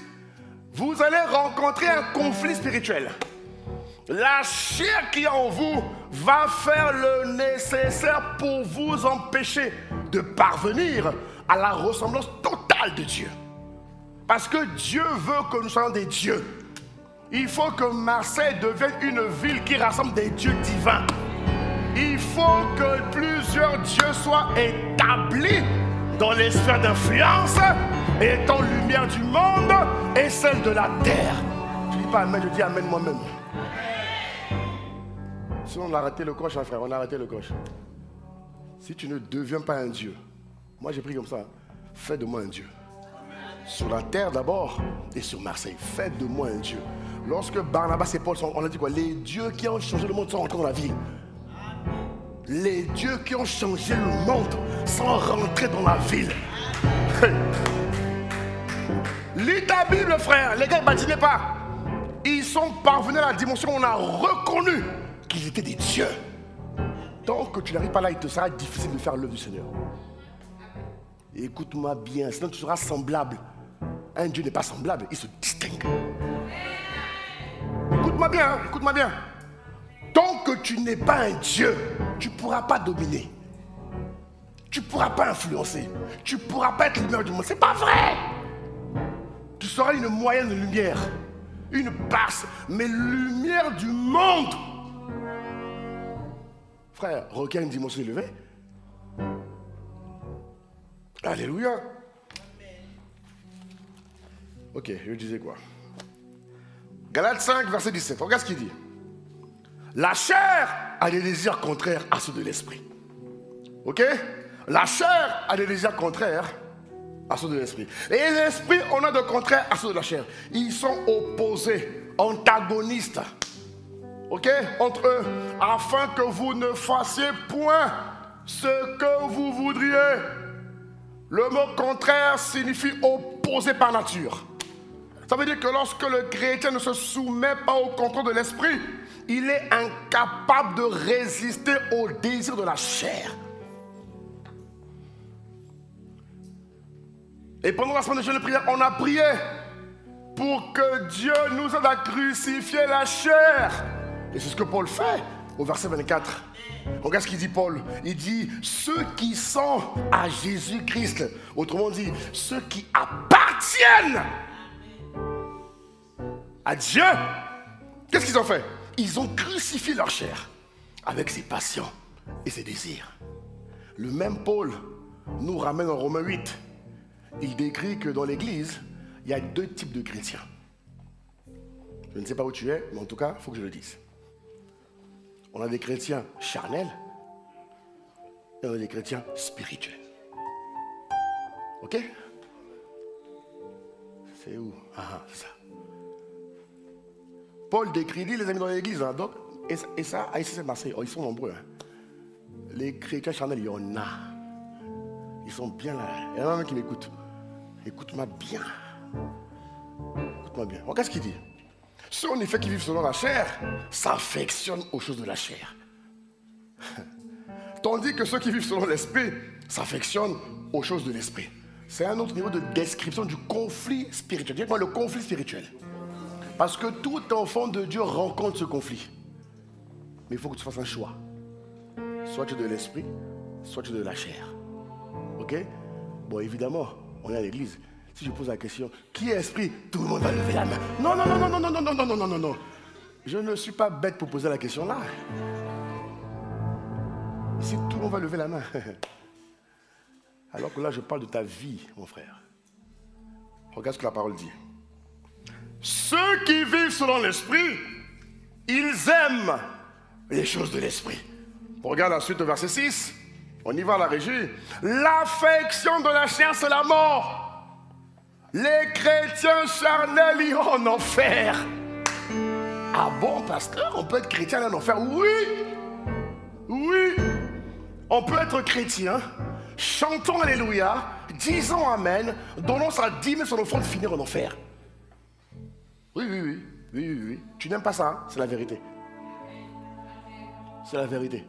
vous allez rencontrer un conflit spirituel. La chair qui est en vous va faire le nécessaire pour vous empêcher de parvenir à la ressemblance totale de Dieu. Parce que Dieu veut que nous soyons des dieux. Il faut que Marseille devienne une ville qui rassemble des dieux divins. Il faut que plusieurs dieux soient établis dans les sphères d'influence, étant lumière du monde et celle de la terre. Je ne dis pas amen, je dis amen moi-même. Sinon on a arrêté le coche, hein, frère, on a arrêté le coche. Si tu ne deviens pas un dieu, moi j'ai pris comme ça, fais de moi un dieu. Sur la terre d'abord et sur Marseille, fais de moi un dieu. Lorsque Barnabas et Paul sont, on a dit quoi? Les dieux qui ont changé le monde sont encore dans la ville. Les dieux qui ont changé le monde sont rentrés dans la ville. Lis ta Bible, frère. Les gars, n'imaginez pas. Ils sont parvenus à la dimension où on a reconnu qu'ils étaient des dieux. Tant que tu n'arrives pas là, il te sera difficile de faire l'œuvre du Seigneur. Écoute-moi bien, sinon tu seras semblable. Un Dieu n'est pas semblable, il se distingue. Écoute-moi bien, hein, écoute-moi bien. Tant que tu n'es pas un Dieu, tu ne pourras pas dominer. Tu ne pourras pas influencer. Tu ne pourras pas être lumière du monde. Ce n'est pas vrai. Tu seras une moyenne lumière. Une basse, mais lumière du monde. Frère, requiert une dimension élevée. Alléluia. Ok, je disais quoi? Galates 5, verset 17. Regarde ce qu'il dit. La chair a des désirs contraires à ceux de l'esprit. Ok? La chair a des désirs contraires à ceux de l'esprit. Et l'esprit, on a de contraires à ceux de la chair. Ils sont opposés, antagonistes. Ok? Entre eux, afin que vous ne fassiez point ce que vous voudriez. Le mot contraire signifie opposé par nature. Ça veut dire que lorsque le chrétien ne se soumet pas au contrôle de l'esprit, il est incapable de résister au désir de la chair. Et pendant la semaine de jeûne et prière, on a prié pour que Dieu nous aide à crucifier la chair. Et c'est ce que Paul fait au verset 24. Regarde ce qu'il dit Paul. Il dit, ceux qui sont à Jésus-Christ, autrement dit, ceux qui appartiennent à Dieu, qu'est-ce qu'ils ont fait? Ils ont crucifié leur chair avec ses passions et ses désirs. Le même Paul nous ramène en Romains 8. Il décrit que dans l'église, il y a deux types de chrétiens. Je ne sais pas où tu es, mais en tout cas, il faut que je le dise. On a des chrétiens charnels et on a des chrétiens spirituels. Ok? C'est où? Ah, c'est ça. Paul décrit, dit les amis dans l'église. Hein, donc, et ça, à ICC Marseille, ils sont nombreux. Hein. Les chrétiens charnels, il y en a. Ils sont bien là. Il y en a un qui m'écoute. Écoute-moi bien. Écoute-moi bien. Regarde ce qu'il dit. Ceux en effet qui vivent selon la chair s'affectionnent aux choses de la chair. Tandis que ceux qui vivent selon l'esprit s'affectionnent aux choses de l'esprit. C'est un autre niveau de description du conflit spirituel. Dites-moi le conflit spirituel. Parce que tout enfant de Dieu rencontre ce conflit. Mais il faut que tu fasses un choix. Soit tu es de l'esprit, soit tu es de la chair. Ok? Bon, évidemment, on est à l'église. Si je pose la question, qui est esprit? Tout le monde va lever la main. Non, non, non, non, non, non, non, non, non, non, non, non. Je ne suis pas bête pour poser la question là. Si tout le monde va lever la main. Alors que là, je parle de ta vie, mon frère. Regarde ce que la parole dit. Ceux qui vivent selon l'esprit, ils aiment les choses de l'esprit. Regarde la suite au verset 6. On y va à la régie. L'affection de la chair, c'est la mort. Les chrétiens charnels iront en enfer. Ah bon, pasteur, on peut être chrétien en enfer? Oui. Oui. On peut être chrétien, chantons Alléluia, disons Amen, donnons sa dîme sur l'offrande, finir en enfer. Oui, oui, oui, oui, oui, oui. Tu n'aimes pas ça, hein? C'est la vérité. C'est la vérité.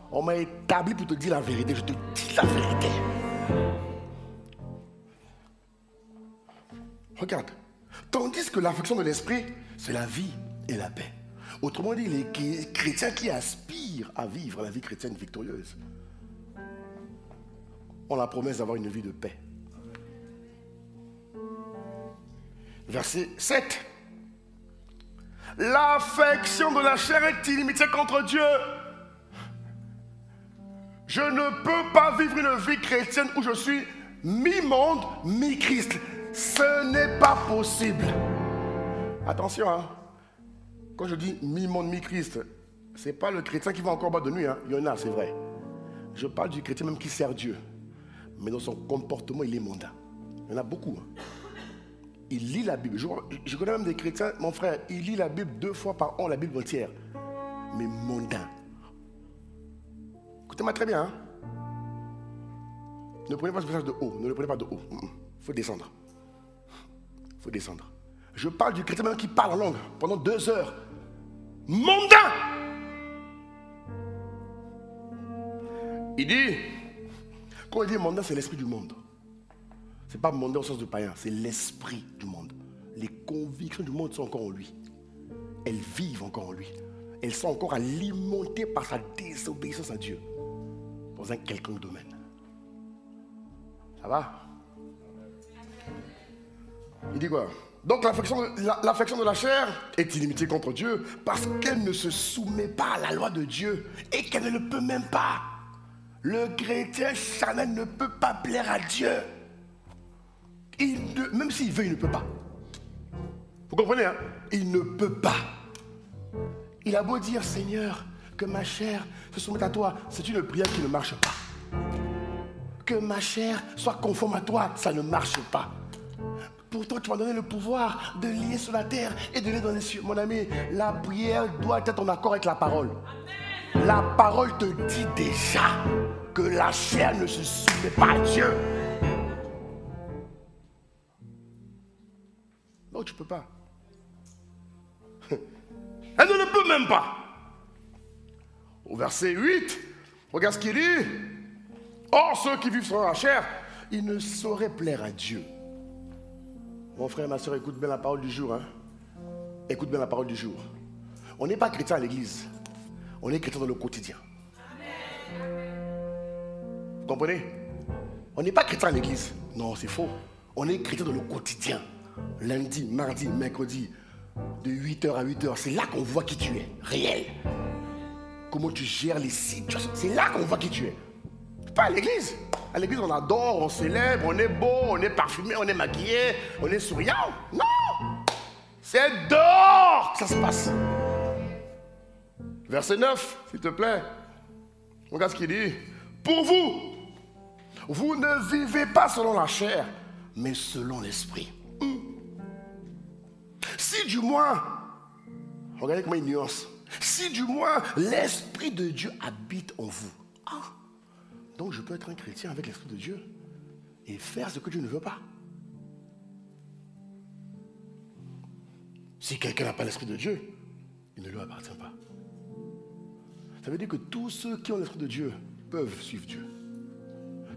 On m'a établi pour te dire la vérité, je te dis la vérité. Regarde. Tandis que l'affection de l'esprit, c'est la vie et la paix. Autrement dit, les chrétiens qui aspirent à vivre la vie chrétienne victorieuse ont la promesse d'avoir une vie de paix. Verset 7. L'affection de la chair est illimitée contre Dieu. Je ne peux pas vivre une vie chrétienne où je suis mi-monde, mi-Christ. Ce n'est pas possible. Attention, hein. Quand je dis mi-monde, mi-Christ, ce n'est pas le chrétien qui va encore bas de nuit. Hein. Il y en a, c'est vrai. Je parle du chrétien même qui sert Dieu. Mais dans son comportement, il est mondain. Il y en a beaucoup. Hein. Il lit la Bible. Je connais même des chrétiens, mon frère, il lit la Bible 2 fois par an, la Bible entière. Mais mondain. Écoutez-moi très bien. Hein. Ne prenez pas ce message de haut. Ne le prenez pas de haut. Il faut descendre. Il faut descendre. Je parle du chrétien même qui parle en langue pendant 2 heures. Mondain. Il dit, quand il dit mondain, c'est l'esprit du monde. Ce n'est pas mondain au sens de païen, c'est l'esprit du monde. Les convictions du monde sont encore en lui. Elles vivent encore en lui. Elles sont encore alimentées par sa désobéissance à Dieu dans un quelconque domaine. Ça va? Il dit quoi? Donc l'affection de la chair est illimitée contre Dieu parce qu'elle ne se soumet pas à la loi de Dieu et qu'elle ne le peut même pas. Le chrétien charnel ne peut pas plaire à Dieu. Même s'il veut, il ne peut pas. Vous comprenez, hein? Il ne peut pas. Il a beau dire, Seigneur, que ma chair se soumette à toi, c'est une prière qui ne marche pas. Que ma chair soit conforme à toi, ça ne marche pas. Pourtant, tu m'as donné le pouvoir de lier sur la terre et de lier dans les cieux. Mon ami, la prière doit être en accord avec la parole. La parole te dit déjà que la chair ne se soumet pas à Dieu. Non, tu ne peux pas. Elle ne le peut même pas. Au verset 8, regarde ce qu'il dit. Or, ceux qui vivent sur la chair, ils ne sauraient plaire à Dieu. Mon frère, ma soeur, écoute bien la parole du jour. Hein? Écoute bien la parole du jour. On n'est pas chrétien à l'église. On est chrétien dans le quotidien. Vous comprenez? On n'est pas chrétien à l'église. Non, c'est faux. On est chrétien dans le quotidien. Lundi, mardi, mercredi, de 8h à 8h. C'est là qu'on voit qui tu es, réel. Comment tu gères les situations. C'est là qu'on voit qui tu es. Pas à l'église. À l'église, on adore, on célèbre, on est beau, on est parfumé, on est maquillé, on est souriant. Non! C'est dehors que ça se passe. Verset 9, s'il te plaît. Regarde ce qu'il dit. Pour vous, vous ne vivez pas selon la chair, mais selon l'esprit. du moins, regardez comment il nuance, si du moins l'Esprit de Dieu habite en vous. Ah, donc je peux être un chrétien avec l'Esprit de Dieu et faire ce que Dieu ne veut pas. Si quelqu'un n'a pas l'Esprit de Dieu, il ne lui appartient pas. Ça veut dire que tous ceux qui ont l'Esprit de Dieu peuvent suivre Dieu.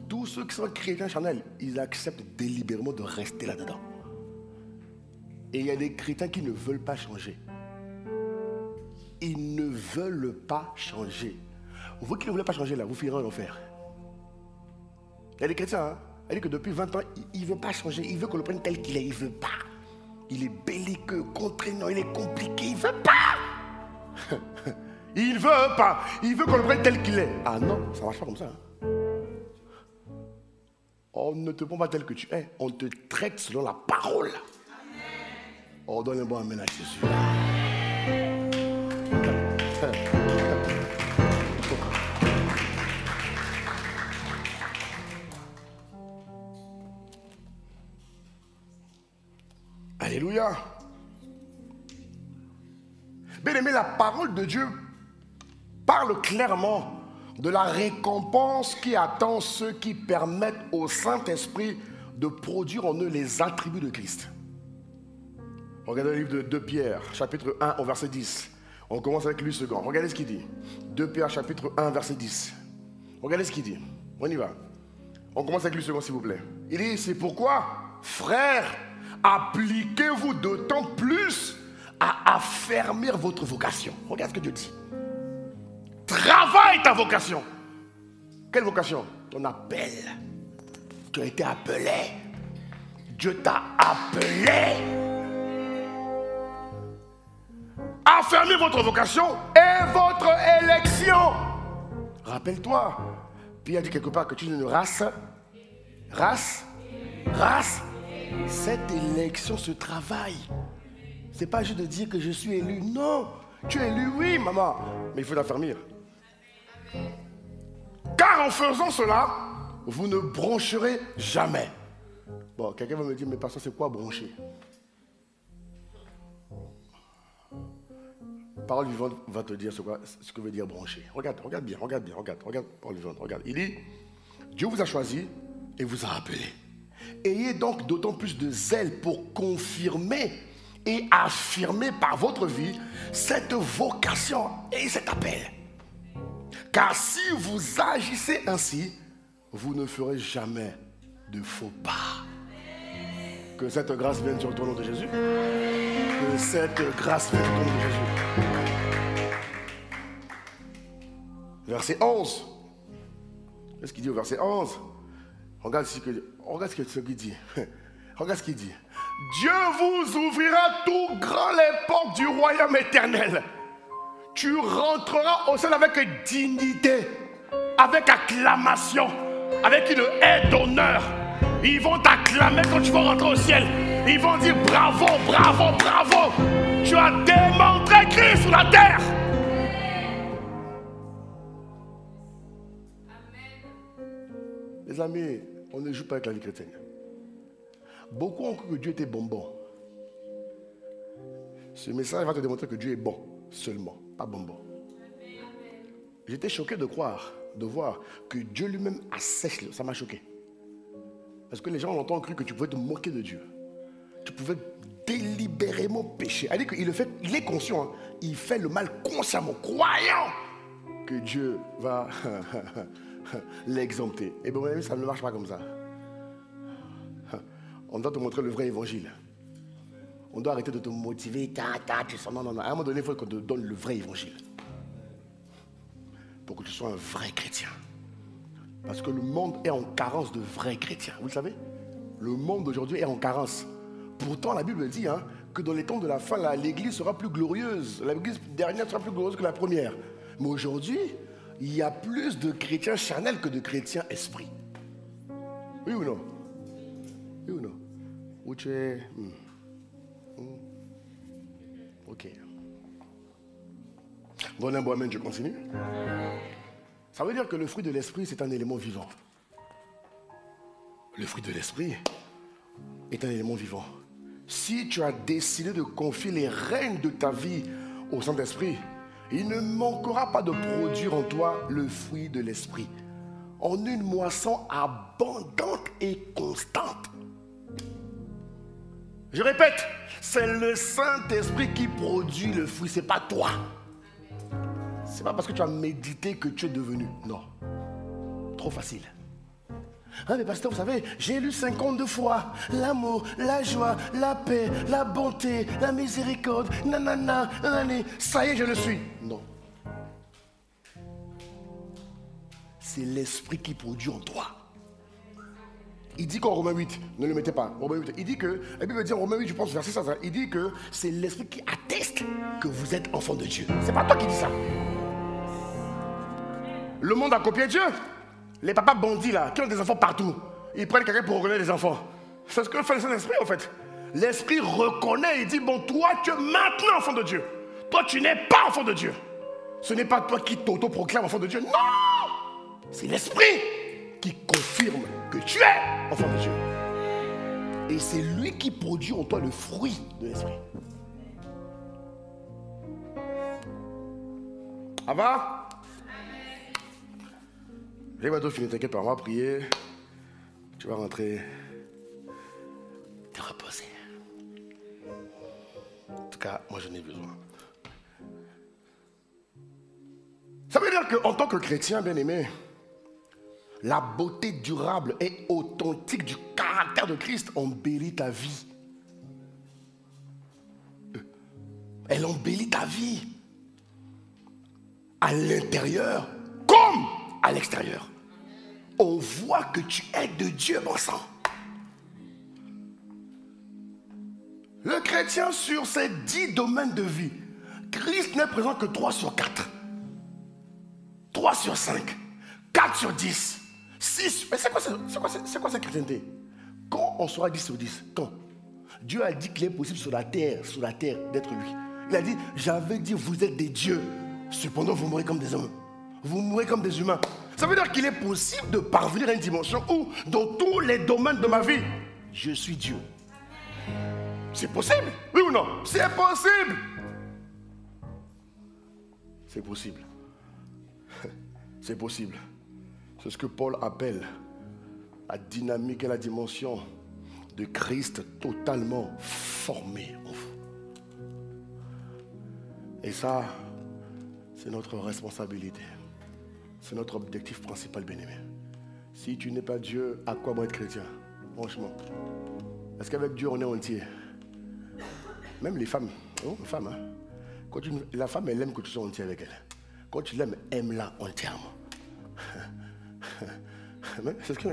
Tous ceux qui sont chrétiens charnels, ils acceptent délibérément de rester là-dedans. Et il y a des chrétiens qui ne veulent pas changer. Ils ne veulent pas changer. Vous qui ne voulez pas changer là, vous finirez en enfer. Il y a des chrétiens, hein, elle dit que depuis 20 ans, il ne veut pas changer. Il veut qu'on le prenne tel qu'il est. Il ne veut pas. Il est belliqueux, contraignant, il est compliqué. Il ne veut pas. Il ne veut pas. Il veut qu'on le prenne tel qu'il est. Ah non, ça ne marche pas comme ça. Hein. On ne te prend pas tel que tu es. On te traite selon la parole. On donne un bon amen à Jésus. Alléluia. Bien aimé, la parole de Dieu parle clairement de la récompense qui attend ceux qui permettent au Saint-Esprit de produire en eux les attributs de Christ. Regardez le livre de 2 Pierre, chapitre 1, au verset 10. On commence avec lui second. Regardez ce qu'il dit. 2 Pierre, chapitre 1, verset 10. Regardez ce qu'il dit. On y va. On commence avec lui second, s'il vous plaît. Il dit, c'est pourquoi, frères, appliquez-vous d'autant plus à affermir votre vocation. Regarde ce que Dieu dit. Travaille ta vocation. Quelle vocation? Ton appel. Tu as été appelé. Dieu t'a appelé. Affermir votre vocation et votre élection. Rappelle-toi, Pierre a dit quelque part que tu es une race. Cette élection se travaille. C'est pas juste de dire que je suis élu. Non, tu es élu, oui, maman. Mais il faut l'affermir. Car en faisant cela, vous ne broncherez jamais. Bon, quelqu'un va me dire, mais pasteur, c'est quoi broncher? Parole vivante va te dire ce que veut dire broncher. Regarde bien. Parole vivante, regarde. Il dit, Dieu vous a choisi et vous a appelé. Ayez donc d'autant plus de zèle pour confirmer et affirmer par votre vie cette vocation et cet appel. Car si vous agissez ainsi, vous ne ferez jamais de faux pas. Que cette grâce vienne sur ton nom de Jésus. Que cette grâce vienne sur ton nom de Jésus. Verset 11. Qu'est-ce qu'il dit au verset 11? Regarde ce qu'il dit. Regarde ce qu'il dit. Dieu vous ouvrira tout grand les portes du royaume éternel. Tu rentreras au ciel avec dignité, avec acclamation, avec une aide d'honneur. Ils vont t'acclamer quand tu vas rentrer au ciel. Ils vont dire bravo, bravo, bravo. Tu as démontré Christ sur la terre. Les amis, on ne joue pas avec la vie chrétienne. Beaucoup ont cru que Dieu était bonbon. Ce message va te démontrer que Dieu est bon seulement, pas bonbon. J'étais choqué de voir que Dieu lui-même assèche. Ça m'a choqué. Parce que les gens longtemps ont cru que tu pouvais te moquer de Dieu. Tu pouvais délibérément pécher. Elle dit qu'il le fait, il est conscient. Hein. Il fait le mal consciemment, croyant que Dieu va l'exempter. Et bien, mon ami, ça ne marche pas comme ça. On doit te montrer le vrai évangile. On doit arrêter de te motiver. Tu sens. Non. À un moment donné, il faut qu'on te donne le vrai évangile. Pour que tu sois un vrai chrétien. Parce que le monde est en carence de vrais chrétiens. Vous le savez? Le monde d'aujourd'hui est en carence. Pourtant, la Bible dit que dans les temps de la fin, l'église sera plus glorieuse. L'église dernière sera plus glorieuse que la première. Mais aujourd'hui, il y a plus de chrétiens charnels que de chrétiens esprits. Oui ou non? Oui ou non? Où tu es? Ok. Donne un bon amen, je continue. Ça veut dire que le fruit de l'esprit, c'est un élément vivant. Le fruit de l'esprit est un élément vivant. si tu as décidé de confier les rênes de ta vie au Saint-Esprit, il ne manquera pas de produire en toi le fruit de l'Esprit, en une moisson abondante et constante. Je répète, c'est le Saint-Esprit qui produit le fruit, ce n'est pas toi. Ce n'est pas parce que tu as médité que tu es devenu. Non. Trop facile. Ah mais pasteur, vous savez, j'ai lu 52 fois l'amour, la joie, la paix, la bonté, la miséricorde, nanana, nanani, ça y est, je le suis. Non. C'est l'Esprit qui produit en toi. Il dit qu'en Romains 8, ne le mettez pas, Romains 8, il dit que, la Bible dit en Romains 8, je pense, verset 5, il dit que c'est l'Esprit qui atteste que vous êtes enfant de Dieu. C'est pas toi qui dis ça. Le monde a copié Dieu. Les papas bandits là, qui ont des enfants partout, ils prennent quelqu'un pour reconnaître les enfants. C'est ce que fait le Saint-Esprit en fait. L'Esprit reconnaît, il dit, bon, toi tu es maintenant enfant de Dieu. Toi tu n'es pas enfant de Dieu. Ce n'est pas toi qui t'auto-proclame enfant de Dieu. Non! C'est l'Esprit qui confirme que tu es enfant de Dieu. Et c'est lui qui produit en toi le fruit de l'Esprit. Ça va? J'ai bientôt fini, t'inquiète pas, on va prier. Tu vas rentrer, te reposer. En tout cas, moi j'en ai besoin. Ça veut dire qu'en tant que chrétien, bien-aimé, la beauté durable et authentique du caractère de Christ embellit ta vie. Elle embellit ta vie. À l'intérieur comme à l'extérieur. On voit que tu es de Dieu, bon sang. Le chrétien, sur ses 10 domaines de vie, Christ n'est présent que 3 sur 4. 3 sur 5. 4 sur 10. 6. Mais c'est quoi cette chrétienté? Quand on sera 10 sur 10? Quand? Dieu a dit qu'il est possible sur la terre d'être lui. Il a dit, j'avais dit, vous êtes des dieux. Cependant, vous mourrez comme des hommes. Vous mourrez comme des humains. Ça veut dire qu'il est possible de parvenir à une dimension où, dans tous les domaines de ma vie, je suis Dieu. C'est possible? Oui ou non? C'est possible. C'est possible. C'est possible. C'est ce que Paul appelle la dynamique et la dimension de Christ totalement formé en vous. Et ça, c'est notre responsabilité. C'est notre objectif principal, bien-aimé. Si tu n'es pas Dieu, à quoi bon être chrétien? Franchement. Est-ce qu'avec Dieu, on est entier? Même les femmes. Oh, les femmes, hein? La femme, elle aime que tu sois entier avec elle. Quand tu l'aimes, aime-la entièrement. C'est ce que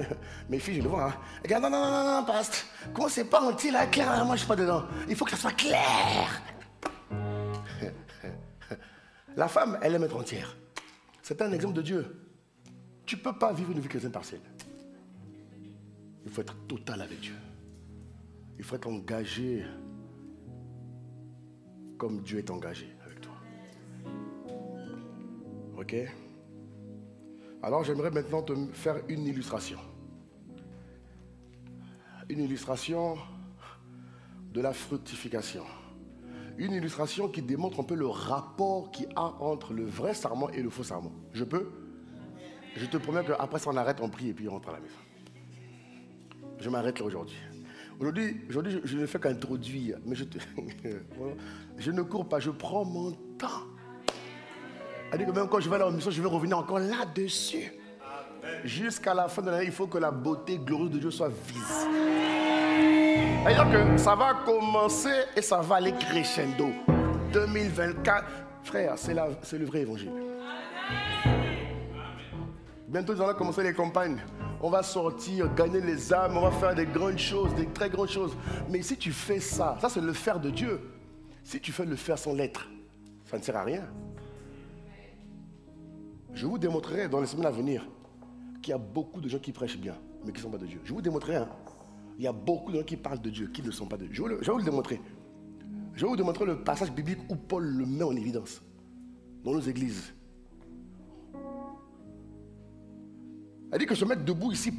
mes filles, je le vois. Hein? Regarde, non, paste. Comment c'est pas entier là, clair? Moi, je suis pas dedans. Il faut que ça soit clair. La femme, elle aime être entière. C'est un exemple de Dieu. Tu ne peux pas vivre une vie chrétienne partielle. Il faut être total avec Dieu. Il faut être engagé comme Dieu est engagé avec toi. Ok? Alors j'aimerais maintenant te faire une illustration. Une illustration de la fructification. Une illustration qui démontre un peu le rapport qu'il y a entre le vrai sarment et le faux sarment. Je peux? Je te promets qu'après ça on arrête, on prie et puis on rentre à la maison. Je m'arrête là aujourd'hui. Aujourd'hui, je ne fais qu'introduire, mais je ne cours pas, je prends mon temps. C'est-à-dire que même quand je vais à la mission, je vais revenir encore là-dessus. Jusqu'à la fin de l'année, il faut que la beauté glorieuse de Dieu soit visible. C'est-à-dire que ça va commencer et ça va aller crescendo. 2024, frère, c'est le vrai évangile. Bientôt, nous allons commencer les campagnes. On va sortir, gagner les âmes, on va faire des grandes choses, des très grandes choses. Mais si tu fais ça c'est le faire de Dieu. Si tu fais le faire sans l'être, ça ne sert à rien. Je vous démontrerai dans les semaines à venir qu'il y a beaucoup de gens qui prêchent bien, mais qui ne sont pas de Dieu. Je vous démontrerai, hein. Il y a beaucoup de gens qui parlent de Dieu, qui ne sont pas de Dieu. Je vais vous le démontrer. Je vais vous démontrer le passage biblique où Paul le met en évidence dans nos églises. Elle dit que se mettre debout ici,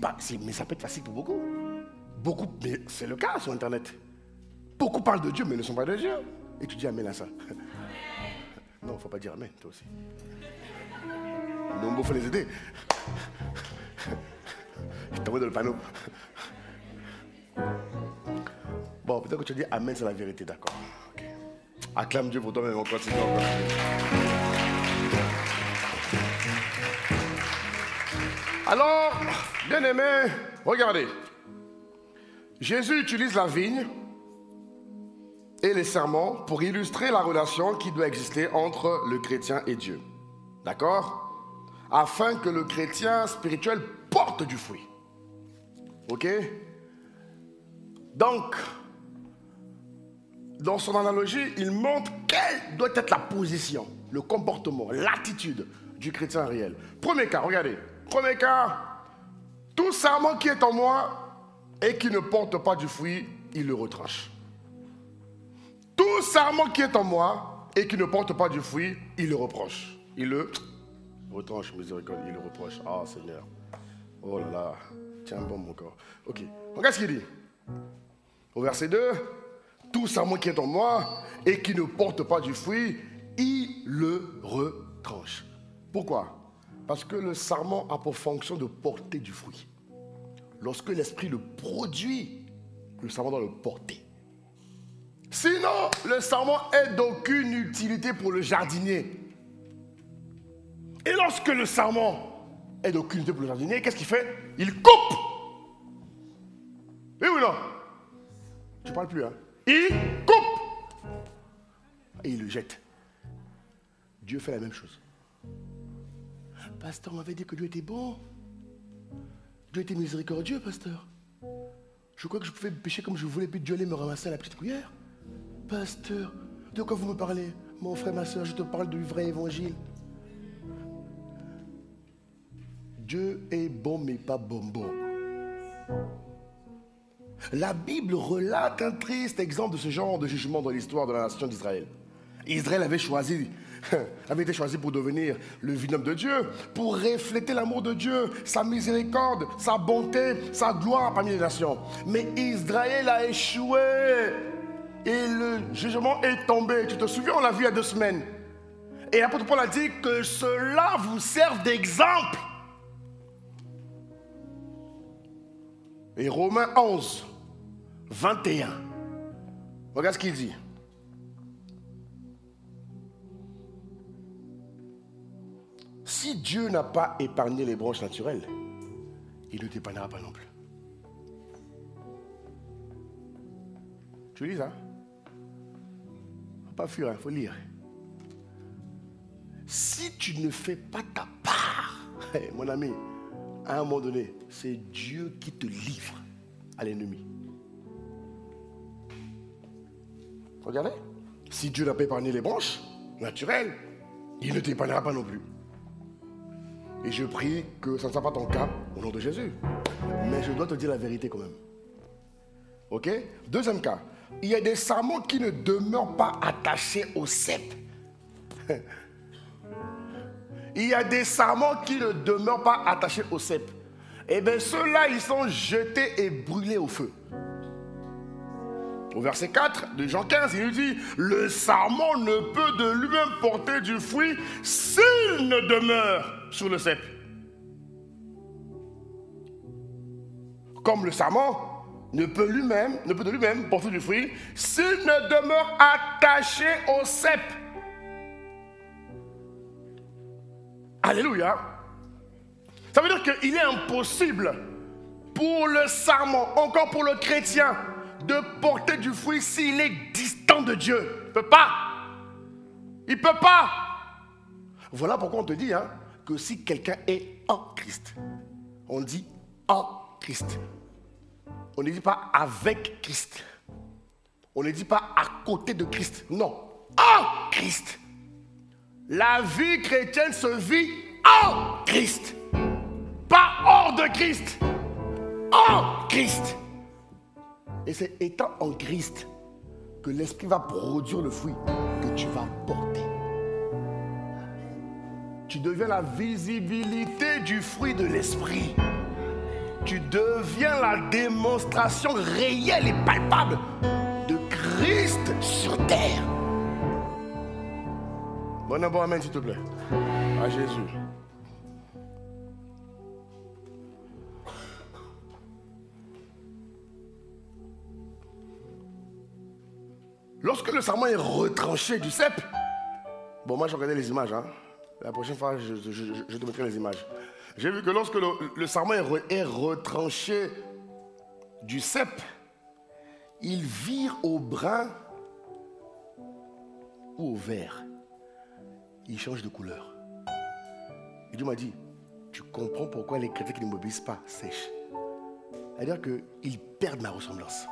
mais ça peut être facile pour beaucoup. Beaucoup, mais c'est le cas sur Internet. Beaucoup parlent de Dieu, mais ne sont pas de Dieu. Et tu dis amen à ça. Non, il ne faut pas dire amen, toi aussi. Non, il faut les aider. Je t'envoie dans le panneau. Bon, peut-être que tu dis amen, c'est la vérité, d'accord. Okay. Acclame Dieu pour toi-même, on continue encore. Alors, bien aimé, regardez. Jésus utilise la vigne et les serments pour illustrer la relation qui doit exister entre le chrétien et Dieu. D'accord? Afin que le chrétien spirituel porte du fruit. Ok? Donc, dans son analogie, il montre quelle doit être la position, le comportement, l'attitude du chrétien réel. Premier cas, regardez. Premier cas, tout sarment qui est en moi et qui ne porte pas du fruit, il le retranche. Tout sarment qui est en moi et qui ne porte pas du fruit, il le reproche. Il le retranche, miséricorde, il le reproche. Ah, Seigneur. Oh là là. Tiens bon mon corps. Ok. Regarde ce qu'il dit. Au verset 2. Tout sarment qui est en moi et qui ne porte pas du fruit, il le retranche. Pourquoi? Parce que le sarment a pour fonction de porter du fruit. Lorsque l'esprit le produit, le sarment doit le porter. Sinon, le sarment est d'aucune utilité pour le jardinier. Et lorsque le sarment est d'aucune utilité pour le jardinier, qu'est-ce qu'il fait? Il coupe. Oui ou non? Tu ne parles plus, hein? Il coupe. Et il le jette. Dieu fait la même chose. Pasteur, on m'avait dit que Dieu était bon. Dieu était miséricordieux, pasteur. Je crois que je pouvais pécher comme je voulais, puis Dieu allait me ramasser à la petite cuillère. Pasteur, de quoi vous me parlez? Mon frère, ma soeur, je te parle du vrai évangile. Dieu est bon, mais pas bonbon. La Bible relate un triste exemple de ce genre de jugement dans l'histoire de la nation d'Israël. Israël avait été choisi pour devenir le vignoble de Dieu, pour refléter l'amour de Dieu, sa miséricorde, sa bonté, sa gloire parmi les nations. Mais Israël a échoué et le jugement est tombé. Tu te souviens, on l'a vu il y a 2 semaines. Et l'apôtre Paul a dit que cela vous serve d'exemple. Et Romains 11, 21. Regarde ce qu'il dit. Si Dieu n'a pas épargné les branches naturelles, il ne t'épargnera pas non plus. Tu lis ça? Faut pas fuir, il faut lire. Si tu ne fais pas ta part, mon ami, à un moment donné, c'est Dieu qui te livre à l'ennemi. Regardez. Si Dieu n'a pas épargné les branches naturelles, il ne t'épargnera pas non plus. Et je prie que ça ne soit pas ton cas au nom de Jésus. Mais je dois te dire la vérité quand même. Ok? Deuxième cas. Il y a des sarments qui ne demeurent pas attachés au cep. Il y a des sarments qui ne demeurent pas attachés au cep. Eh bien, ceux-là, ils sont jetés et brûlés au feu. Au verset 4 de Jean 15, il nous dit « Le sarment ne peut de lui-même porter du fruit s'il ne demeure sur le cep. » Comme le sarment ne peut de lui-même porter du fruit s'il ne demeure attaché au cep. Alléluia. Ça veut dire qu'il est impossible pour le sarment, encore pour le chrétien, de porter du fruit s'il est distant de Dieu. Il ne peut pas. Il ne peut pas. Voilà pourquoi on te dit que si quelqu'un est en Christ, on dit en Christ. On ne dit pas avec Christ. On ne dit pas à côté de Christ. Non, en Christ. La vie chrétienne se vit en Christ. Pas hors de Christ. En Christ. Et c'est étant en Christ que l'Esprit va produire le fruit que tu vas porter. Tu deviens la visibilité du fruit de l'Esprit. Tu deviens la démonstration réelle et palpable de Christ sur terre. Bon, amen, s'il te plaît. À Jésus. Lorsque le serment est retranché du cep, bon, moi je regardais les images, hein. La prochaine fois je te mettrai les images. J'ai vu que lorsque le serment est retranché du cep, il vire au brun ou au vert. Il change de couleur. Et Dieu m'a dit, tu comprends pourquoi les chrétiens qui ne m'obéissent pas sèchent. C'est-à-dire qu'ils perdent ma ressemblance.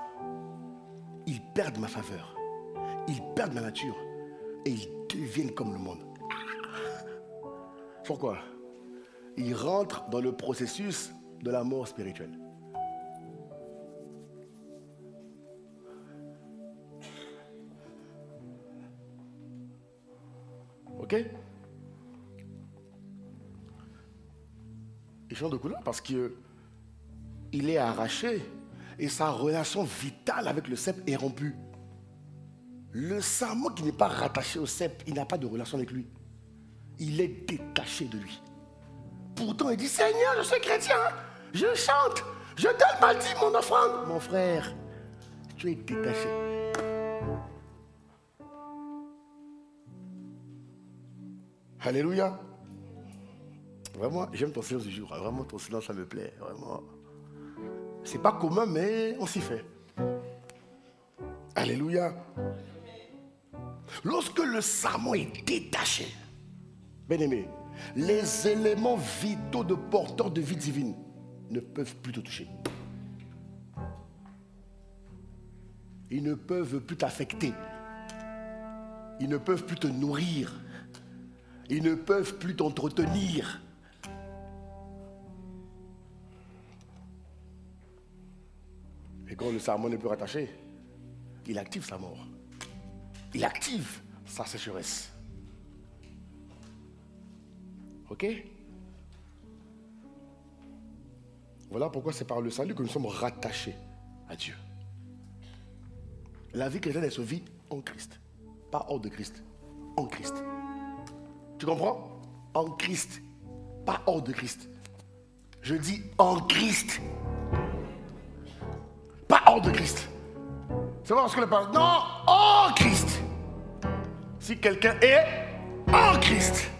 Ils perdent ma faveur. Ils perdent ma nature. Et ils deviennent comme le monde. Pourquoi? Ils rentrent dans le processus de la mort spirituelle. Ok? Il change de couleur parce qu'il est arraché et sa relation vitale avec le cep est rompue. Le serment qui n'est pas rattaché au cep, il n'a pas de relation avec lui. Il est détaché de lui. Pourtant, il dit, Seigneur, je suis chrétien, je chante, je donne ma dîme, mon offrande. Mon frère, tu es détaché. Alléluia. Vraiment, j'aime ton silence du jour. Vraiment, ton silence, ça me plaît. Vraiment. C'est pas commun, mais on s'y fait. Alléluia. Lorsque le serment est détaché, bien-aimé, les éléments vitaux de porteurs de vie divine ne peuvent plus te toucher. Ils ne peuvent plus t'affecter. Ils ne peuvent plus te nourrir. Ils ne peuvent plus t'entretenir. Et quand le serment n'est plus rattaché, il active sa mort. Il active sa sécheresse. Ok? Voilà pourquoi c'est par le salut que nous sommes rattachés à Dieu. La vie chrétienne est sa vie en Christ. Pas hors de Christ. En Christ. Tu comprends? En Christ. Pas hors de Christ. Je dis en Christ. Pas hors de Christ. C'est pas parce que le parle. Non, en Christ. Si quelqu'un est en Christ,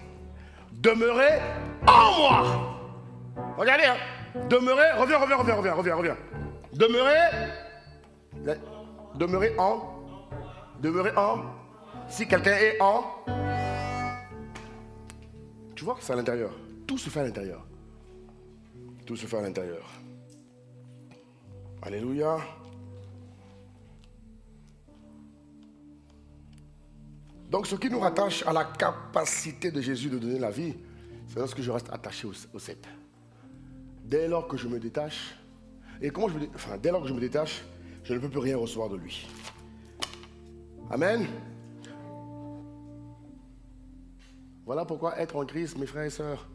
demeurez en moi. Regardez, hein. Demeurez, reviens. Demeurez en. Si quelqu'un est en. Tu vois, c'est à l'intérieur. Tout se fait à l'intérieur. Tout se fait à l'intérieur. Alléluia. Donc, ce qui nous rattache à la capacité de Jésus de donner la vie, c'est lorsque je reste attaché au cep. Dès lors que je me détache, dès lors que je me détache, je ne peux plus rien recevoir de lui. Amen. Voilà pourquoi être en Christ, mes frères et sœurs,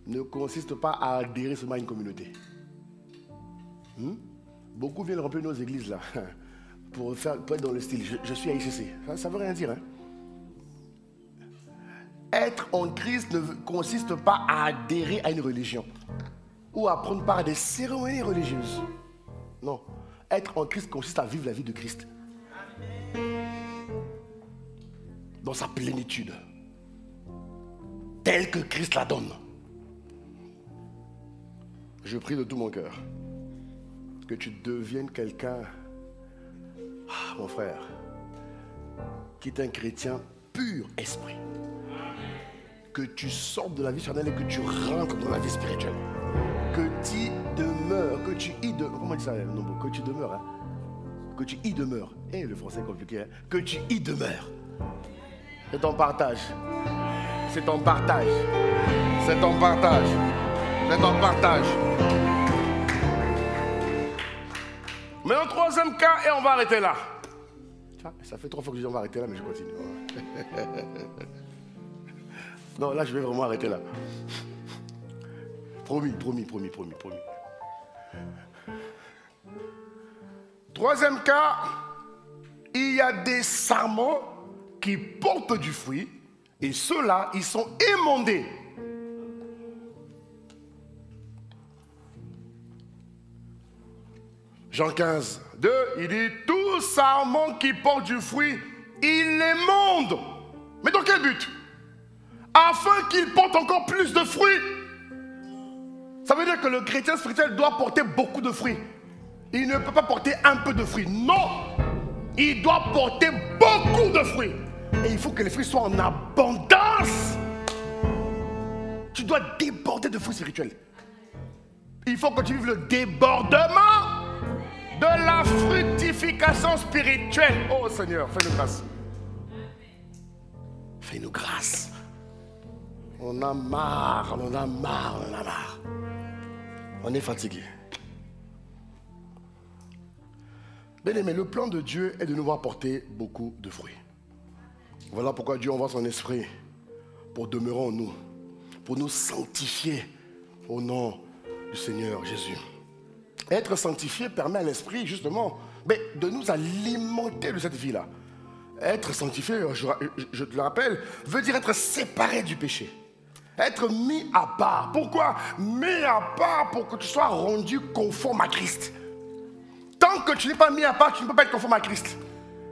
ne consiste pas à adhérer seulement à une communauté. Beaucoup viennent remplir nos églises là, pour être dans le style, je suis à ICC. Ça ne veut rien dire. Hein? Être en Christ ne consiste pas à adhérer à une religion ou à prendre part à des cérémonies religieuses. Non. Être en Christ consiste à vivre la vie de Christ. Dans sa plénitude. Telle que Christ la donne. Je prie de tout mon cœur que tu deviennes quelqu'un, mon frère, qui est un chrétien pur esprit. Que tu sortes de la vie charnelle et que tu rentres dans la vie spirituelle. Que tu demeures, que tu y demeures. Comment on dit ça, Nombo? Que tu demeures, hein? Que tu y demeures. Le français est compliqué, hein? Que tu y demeures. C'est ton partage. C'est ton partage. C'est ton partage. C'est ton partage. Mais en troisième cas, et on va arrêter là. Ça fait 3 fois que je dis on va arrêter là, mais je continue. Non, là, je vais vraiment arrêter là. Promis. Troisième cas, il il y a des sarments qui portent du fruit et ceux-là, ils sont émondés. Jean 15, 2, il dit, tout sarment qui porte du fruit, il l'émonde. Mais dans quel but? Afin qu'il porte encore plus de fruits. Ça veut dire que le chrétien spirituel doit porter beaucoup de fruits. Il ne peut pas porter un peu de fruits. Non! Il doit porter beaucoup de fruits. Et il faut que les fruits soient en abondance. Tu dois déborder de fruits spirituels. Il faut que tu vives le débordement de la fructification spirituelle. Oh Seigneur, fais-nous grâce. Fais-nous grâce. On a marre, on a marre, on a marre. On est fatigué. Bien aimé, le plan de Dieu est de nous voir porter beaucoup de fruits. Voilà pourquoi Dieu envoie son esprit pour demeurer en nous, pour nous sanctifier au nom du Seigneur Jésus. Être sanctifié permet à l'esprit justement de nous alimenter de cette vie-là. Être sanctifié, je te le rappelle, veut dire être séparé du péché. Être mis à part. Pourquoi? Mis à part pour que tu sois rendu conforme à Christ. Tant que tu n'es pas mis à part, tu ne peux pas être conforme à Christ.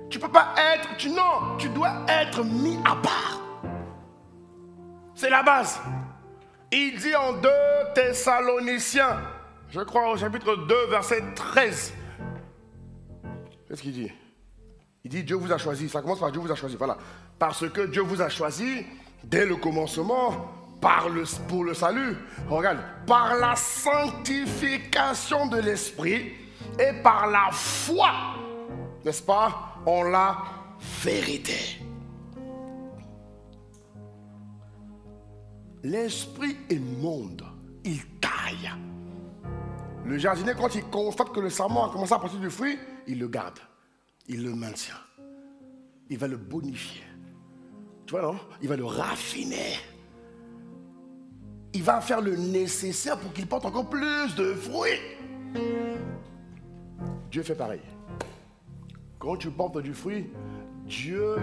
Tu ne peux pas être, non, tu dois être mis à part. C'est la base. Il dit en 2 Thessaloniciens, je crois au chapitre 2, verset 13. Qu'est-ce qu'il dit? Il dit Dieu vous a choisi. Ça commence par Dieu vous a choisi. Voilà. Parce que Dieu vous a choisi dès le commencement pour le salut. Regarde, par la sanctification de l'esprit et par la foi, n'est-ce pas, en la vérité. L'esprit émonde, il taille. Le jardinier, quand il constate que le sarment a commencé à porter du fruit, il le garde, il le maintient, il va le bonifier. Tu vois, non? Il va le raffiner. Il va faire le nécessaire pour qu'il porte encore plus de fruits. Dieu fait pareil. Quand tu portes du fruit, Dieu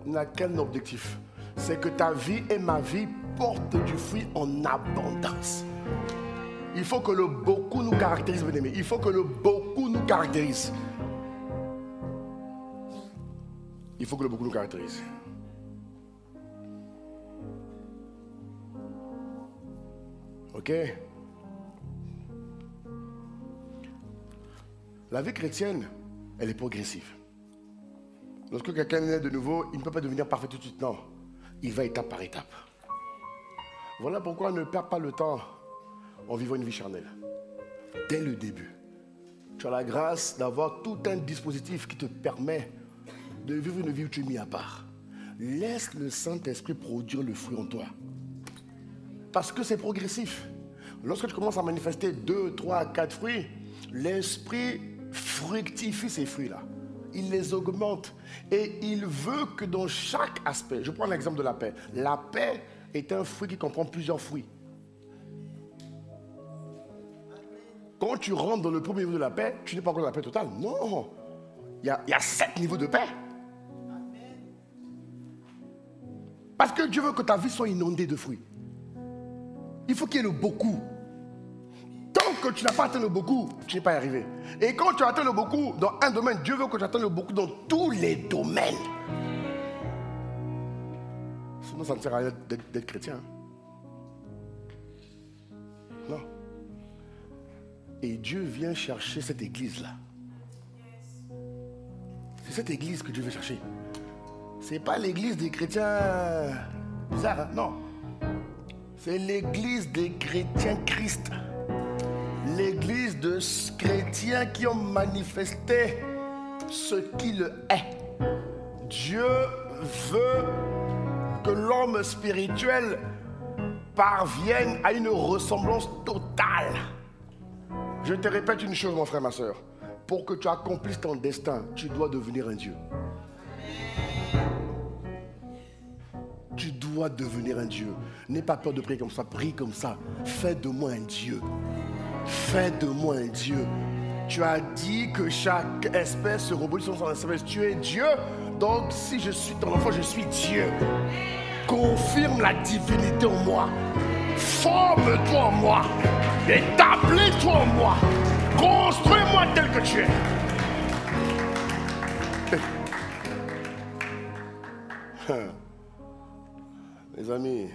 n'a qu'un objectif. C'est que ta vie et ma vie portent du fruit en abondance. Il faut que le beaucoup nous caractérise, bien aimés. Il faut que le beaucoup nous caractérise. Il faut que le beaucoup nous caractérise. Ok? La vie chrétienne, elle est progressive. Lorsque quelqu'un est né de nouveau, il ne peut pas devenir parfait tout de suite, non. Il va étape par étape. Voilà pourquoi ne perds pas le temps en vivant une vie charnelle. Dès le début, tu as la grâce d'avoir tout un dispositif qui te permet de vivre une vie où tu es mis à part. Laisse le Saint-Esprit produire le fruit en toi. Parce que c'est progressif. Lorsque tu commences à manifester 2, 3, 4 fruits, l'Esprit fructifie ces fruits-là. Il les augmente. Et il veut que dans chaque aspect, je prends l'exemple de la paix. La paix est un fruit qui comprend plusieurs fruits. Quand tu rentres dans le premier niveau de la paix, tu n'es pas encore dans la paix totale. Non. Il y a 7 niveaux de paix. Parce que Dieu veut que ta vie soit inondée de fruits. Il faut qu'il y ait le beaucoup. Tant que tu n'as pas atteint le beaucoup, tu n'es pas arrivé. Et quand tu as atteint le beaucoup dans un domaine, Dieu veut que tu atteignes le beaucoup dans tous les domaines. Sinon, ça ne sert à rien d'être chrétien. Non. Et Dieu vient chercher cette église-là. C'est cette église que Dieu veut chercher. Ce n'est pas l'église des chrétiens bizarres, hein? Non. C'est l'église des chrétiens Christ. L'église de chrétiens qui ont manifesté ce qu'il est. Dieu veut que l'homme spirituel parvienne à une ressemblance totale. Je te répète une chose, mon frère, ma soeur. Pour que tu accomplisses ton destin, tu dois devenir un Dieu. Tu dois devenir un Dieu. N'aie pas peur de prier comme ça. Prie comme ça. Fais de moi un Dieu. Fais de moi un Dieu. Tu as dit que chaque espèce se reproduit selon son espèce. Tu es Dieu. Donc si je suis ton enfant, je suis Dieu. Confirme la divinité en moi. Forme-toi en moi. Établis-toi en moi. Construis-moi tel que tu es. Les amis,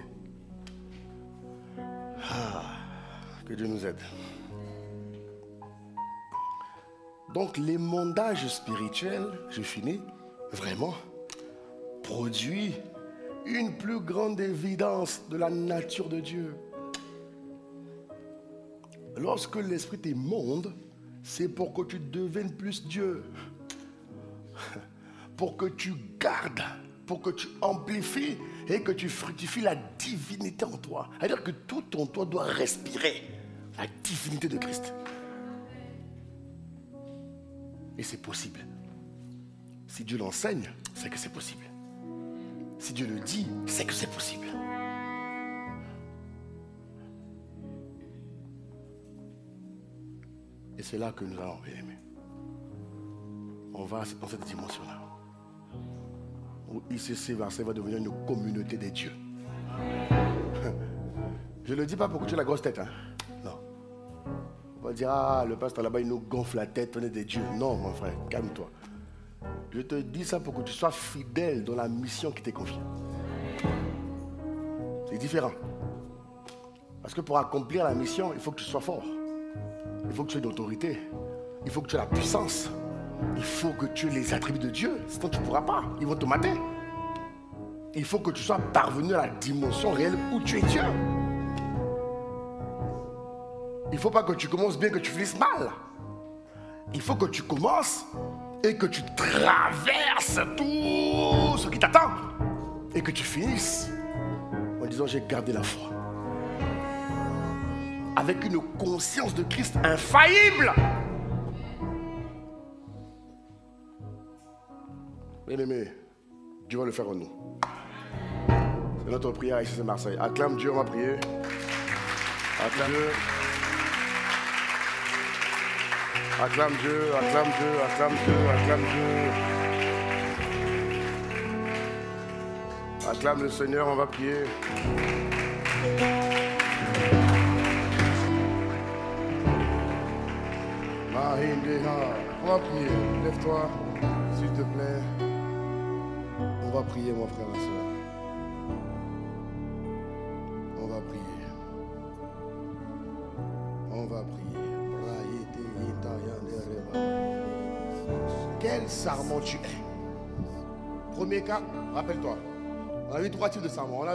que Dieu nous aide. Donc les mondages spirituels, je finis, vraiment, produit une plus grande évidence de la nature de Dieu. Lorsque l'esprit t'émonde, c'est pour que tu deviennes plus Dieu. Pour que tu gardes, pour que tu amplifies et que tu fructifies la divinité en toi. C'est-à-dire que tout en toi doit respirer la divinité de Christ. Et c'est possible. Si Dieu l'enseigne, c'est que c'est possible. Si Dieu le dit, c'est que c'est possible. Et c'est là que nous allons aimer. On va dans cette dimension-là. Où ICC va devenir une communauté des dieux. Je ne le dis pas pour que tu aies la grosse tête. Hein? Non. On va dire, le pasteur là-bas, il nous gonfle la tête, on est des dieux. Non, mon frère, calme-toi. Je te dis ça pour que tu sois fidèle dans la mission qui t'est confiée. C'est différent. Parce que pour accomplir la mission, il faut que tu sois fort. Il faut que tu aies l'autorité. Il faut que tu aies la puissance. Il faut que tu aies les attributs de Dieu. Sinon tu ne pourras pas. Ils vont te mater. Il faut que tu sois parvenu à la dimension réelle où tu es Dieu. Il ne faut pas que tu commences bien, que tu finisses mal. Il faut que tu commences et que tu traverses tout ce qui t'attend. Et que tu finisses en disant j'ai gardé la foi. Avec une conscience de Christ infaillible. Bien-aimé, Dieu va le faire en nous. C'est notre prière ici, c'est Marseille. Acclame Dieu, on va prier. Acclame Dieu. Acclame Dieu, acclame Dieu, acclame Dieu, acclame Dieu. Acclame le Seigneur, on va prier. On va prier. Lève-toi, s'il te plaît. On va prier, mon frère et soeur. On va prier. On va prier. Quel sarment tu es? Premier cas, rappelle-toi. On a vu 3 types de sarments. On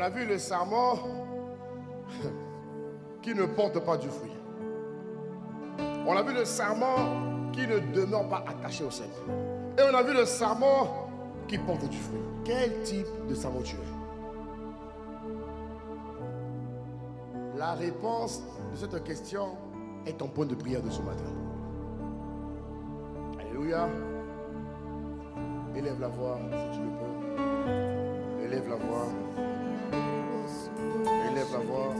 a vu le sarment qui ne porte pas du fruit. On a vu le sarment qui ne demeure pas attaché au cep. Et on a vu le sarment qui porte du fruit. Quel type de sarment tu es? La réponse de cette question est ton point de prière de ce matin. Alléluia. Élève la voix si tu le peux. Élève la voix. Élève la voix.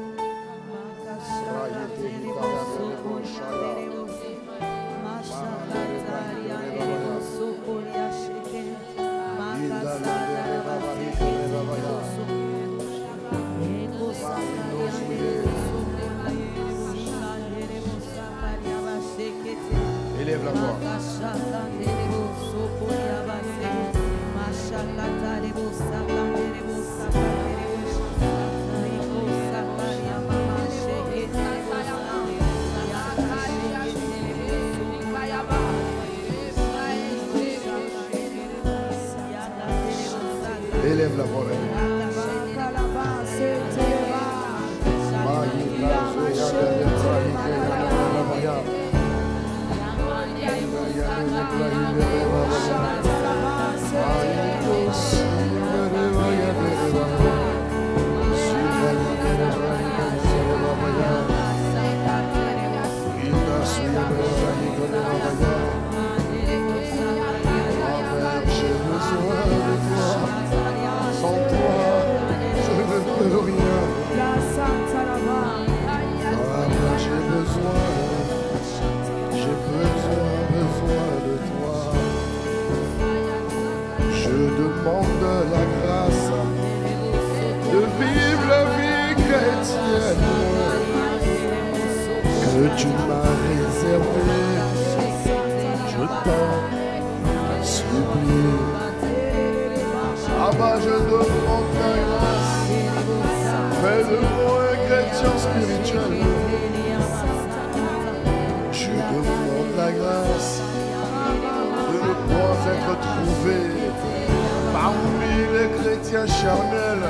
Élève la voix. que tu m'as réservé, je t'en supplie. Abba, je demande ta grâce, fais de moi un chrétien spirituel. Je demande la grâce de ne pas être trouvé parmi les chrétiens charnels.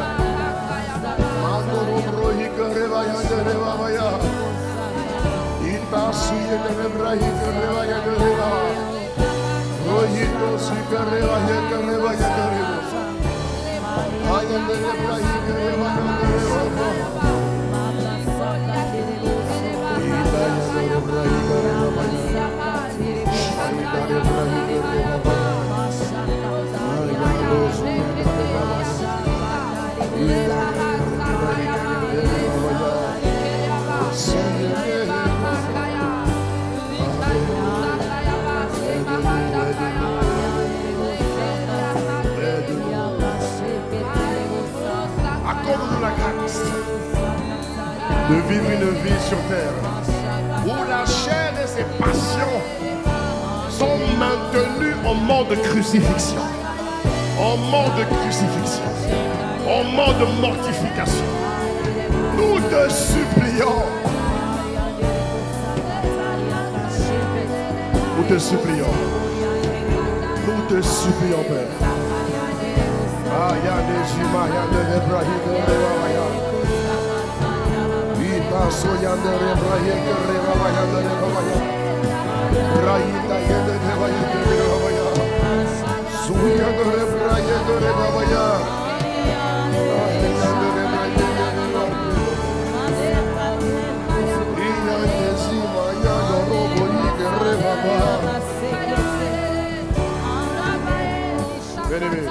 Accorde-nous la grâce de vivre une vie sur terre où la chair et ses passions sont maintenues en mode crucifixion, en mode crucifixion, en mode mortification. Nous te supplions, nous te supplions, nous te supplions, Père. Aya de Jimaya de Ebrahim de Revaya. Ita Soyan de Ebrahim de Revaya de Revaya. Raita de Revaya de Revaya. Suya de Ebrahim de Revaya. Aya de Ebrahim de Revaya. Iya de Jimaya de Robo de Revaya. Bien-aimé.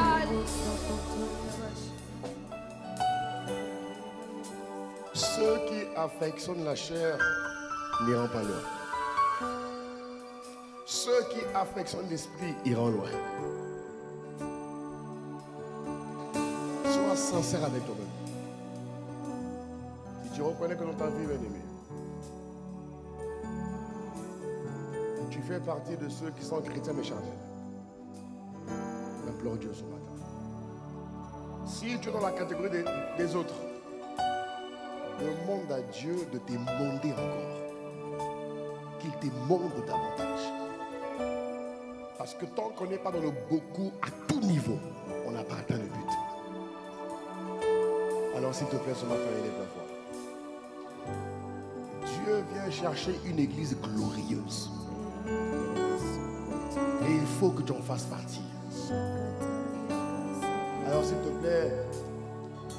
Ceux qui affectionnent la chair n'iront pas loin. Ceux qui affectionnent l'esprit iront loin. Sois sincère avec toi-même. Si tu reconnais que dans ta vie, bien-aimé, tu fais partie de ceux qui sont chrétiens mais charnels, implore Dieu ce matin. Si tu es dans la catégorie des autres, demande à Dieu de t'émonder encore, qu'il t'émonde davantage. Parce que tant qu'on n'est pas dans le beaucoup, à tout niveau, on n'a pas atteint le but. Alors s'il te plaît, ce matin, élève la voix. Dieu vient chercher une église glorieuse. Et il faut que tu en fasses partie. Alors s'il te plaît,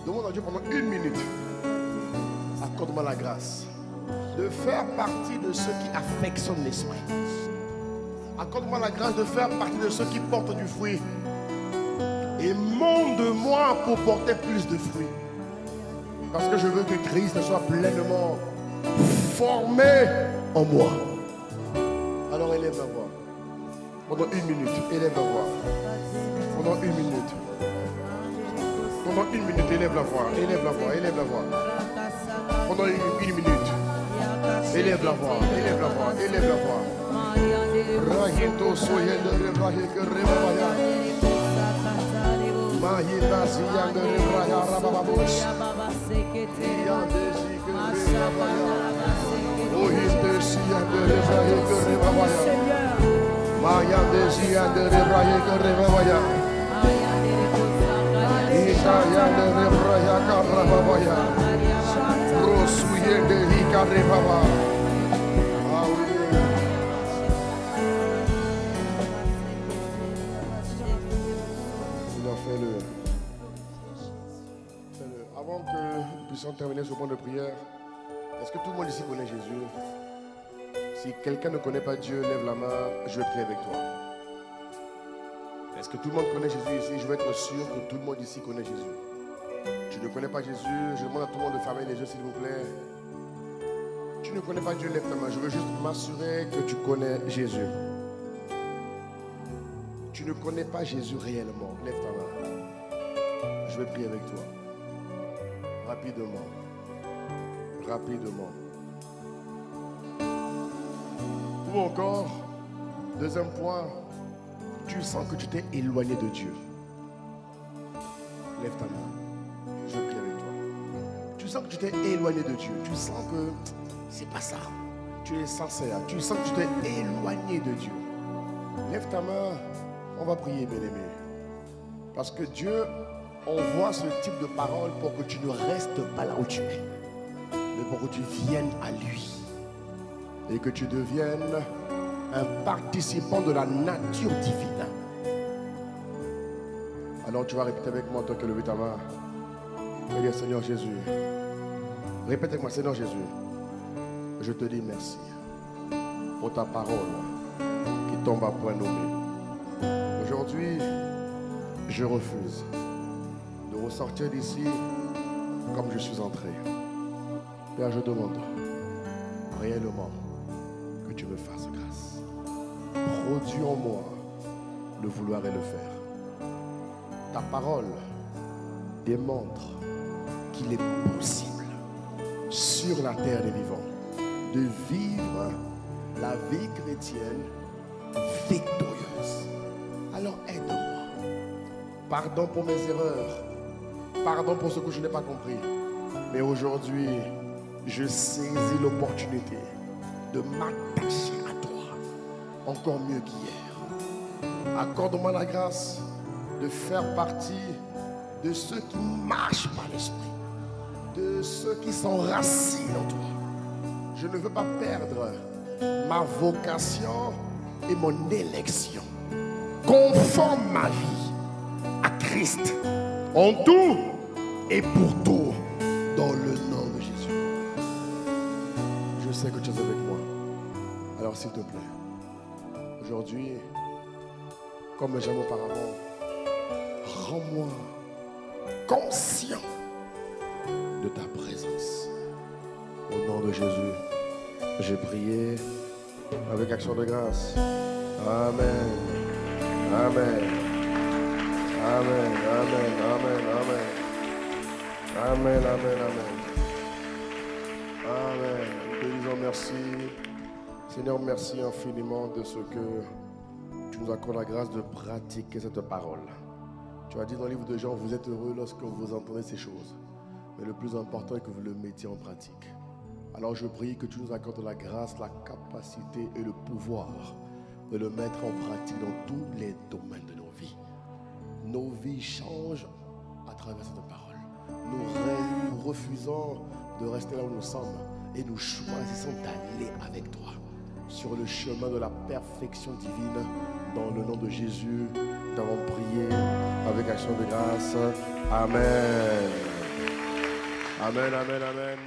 demande à Dieu pendant 1 minute. Accorde-moi la grâce de faire partie de ceux qui affectionnent l'esprit. Accorde-moi la grâce de faire partie de ceux qui portent du fruit. Et monte-moi pour porter plus de fruits. Parce que je veux que Christ soit pleinement formé en moi. Alors élève la voix. Pendant 1 minute, élève la voix. Pendant 1 minute. Pendant 1 minute, élève la voix. Élève la voix, élève la voix. Pendant 1 minute, élève la voix, élève la voix, élève la voix. Rahito soyende rebrahike rebabaya. Mahita siyande rebraya rabababos. Yande zike rebabaya. Ohite siyande rebrahike rebabaya. Mayande siyande rebrahike rebabaya. Ita yande rebraya karababaya. Rosuyende hika rebaba. Avant que nous puissions terminer ce moment de prière, est-ce que tout le monde ici connaît Jésus? Si quelqu'un ne connaît pas Dieu, lève la main, je vais prier avec toi. Est-ce que tout le monde connaît Jésus ici? Je veux être sûr que tout le monde ici connaît Jésus. Tu ne connais pas Jésus, je demande à tout le monde de fermer les yeux s'il vous plaît. Tu ne connais pas Dieu, lève ta main. Je veux juste m'assurer que tu connais Jésus. Tu ne connais pas Jésus réellement, lève ta main. Je vais prier avec toi. Rapidement. Rapidement. nouveau encore. Deuxième point, tu sens que tu t'es éloigné de Dieu. Lève ta main. Je prie avec toi. Tu sens que tu t'es éloigné de Dieu. Tu sens que c'est pas ça. Tu es sincère. Tu sens que tu t'es éloigné de Dieu. Lève ta main. On va prier, bien-aimé. Parce que Dieu envoie ce type de parole pour que tu ne restes pas là où tu es, mais pour que tu viennes à lui et que tu deviennes un participant de la nature divine. Alors tu vas répéter avec moi, toi qui levé ta main. Et dire, Seigneur Jésus, répète avec moi, Seigneur Jésus, je te dis merci pour ta parole qui tombe à point nommé. Aujourd'hui, je refuse de ressortir d'ici comme je suis entré. Père, je demande réellement que tu me fasses grâce. Produis en moi le vouloir et le faire. Ta parole démontre qu'il est possible sur la terre des vivants de vivre la vie chrétienne victorieuse. Alors aide-moi. Pardon pour mes erreurs. Pardon pour ce que je n'ai pas compris. Mais aujourd'hui, je saisis l'opportunité de m'attacher à toi encore mieux qu'hier. Accorde-moi la grâce de faire partie de ceux qui marchent par l'esprit, de ceux qui s'enracinent en toi. Je ne veux pas perdre ma vocation et mon élection. Conforme ma vie à Christ, en tout et pour tout, dans le nom de Jésus. Je sais que tu es avec moi. Alors s'il te plaît, aujourd'hui, comme jamais auparavant, rends-moi conscient de ta présence. Au nom de Jésus, j'ai prié avec action de grâce. Amen. Amen. Amen. Amen. Amen. Amen. Amen. Amen. Amen. Amen. Nous te disons merci. Seigneur, merci infiniment de ce que tu nous accordes la grâce de pratiquer cette parole. Tu as dit dans le livre de Jean, vous êtes heureux lorsque vous entendez ces choses. Mais le plus important est que vous le mettiez en pratique. Alors je prie que tu nous accordes la grâce, la capacité et le pouvoir de le mettre en pratique dans tous les domaines de nos vies. Nos vies changent à travers cette parole. Nous refusons de rester là où nous sommes et nous choisissons d'aller avec toi sur le chemin de la perfection divine. Dans le nom de Jésus, nous avons prié avec action de grâce. Amen. Amen, amen, amen.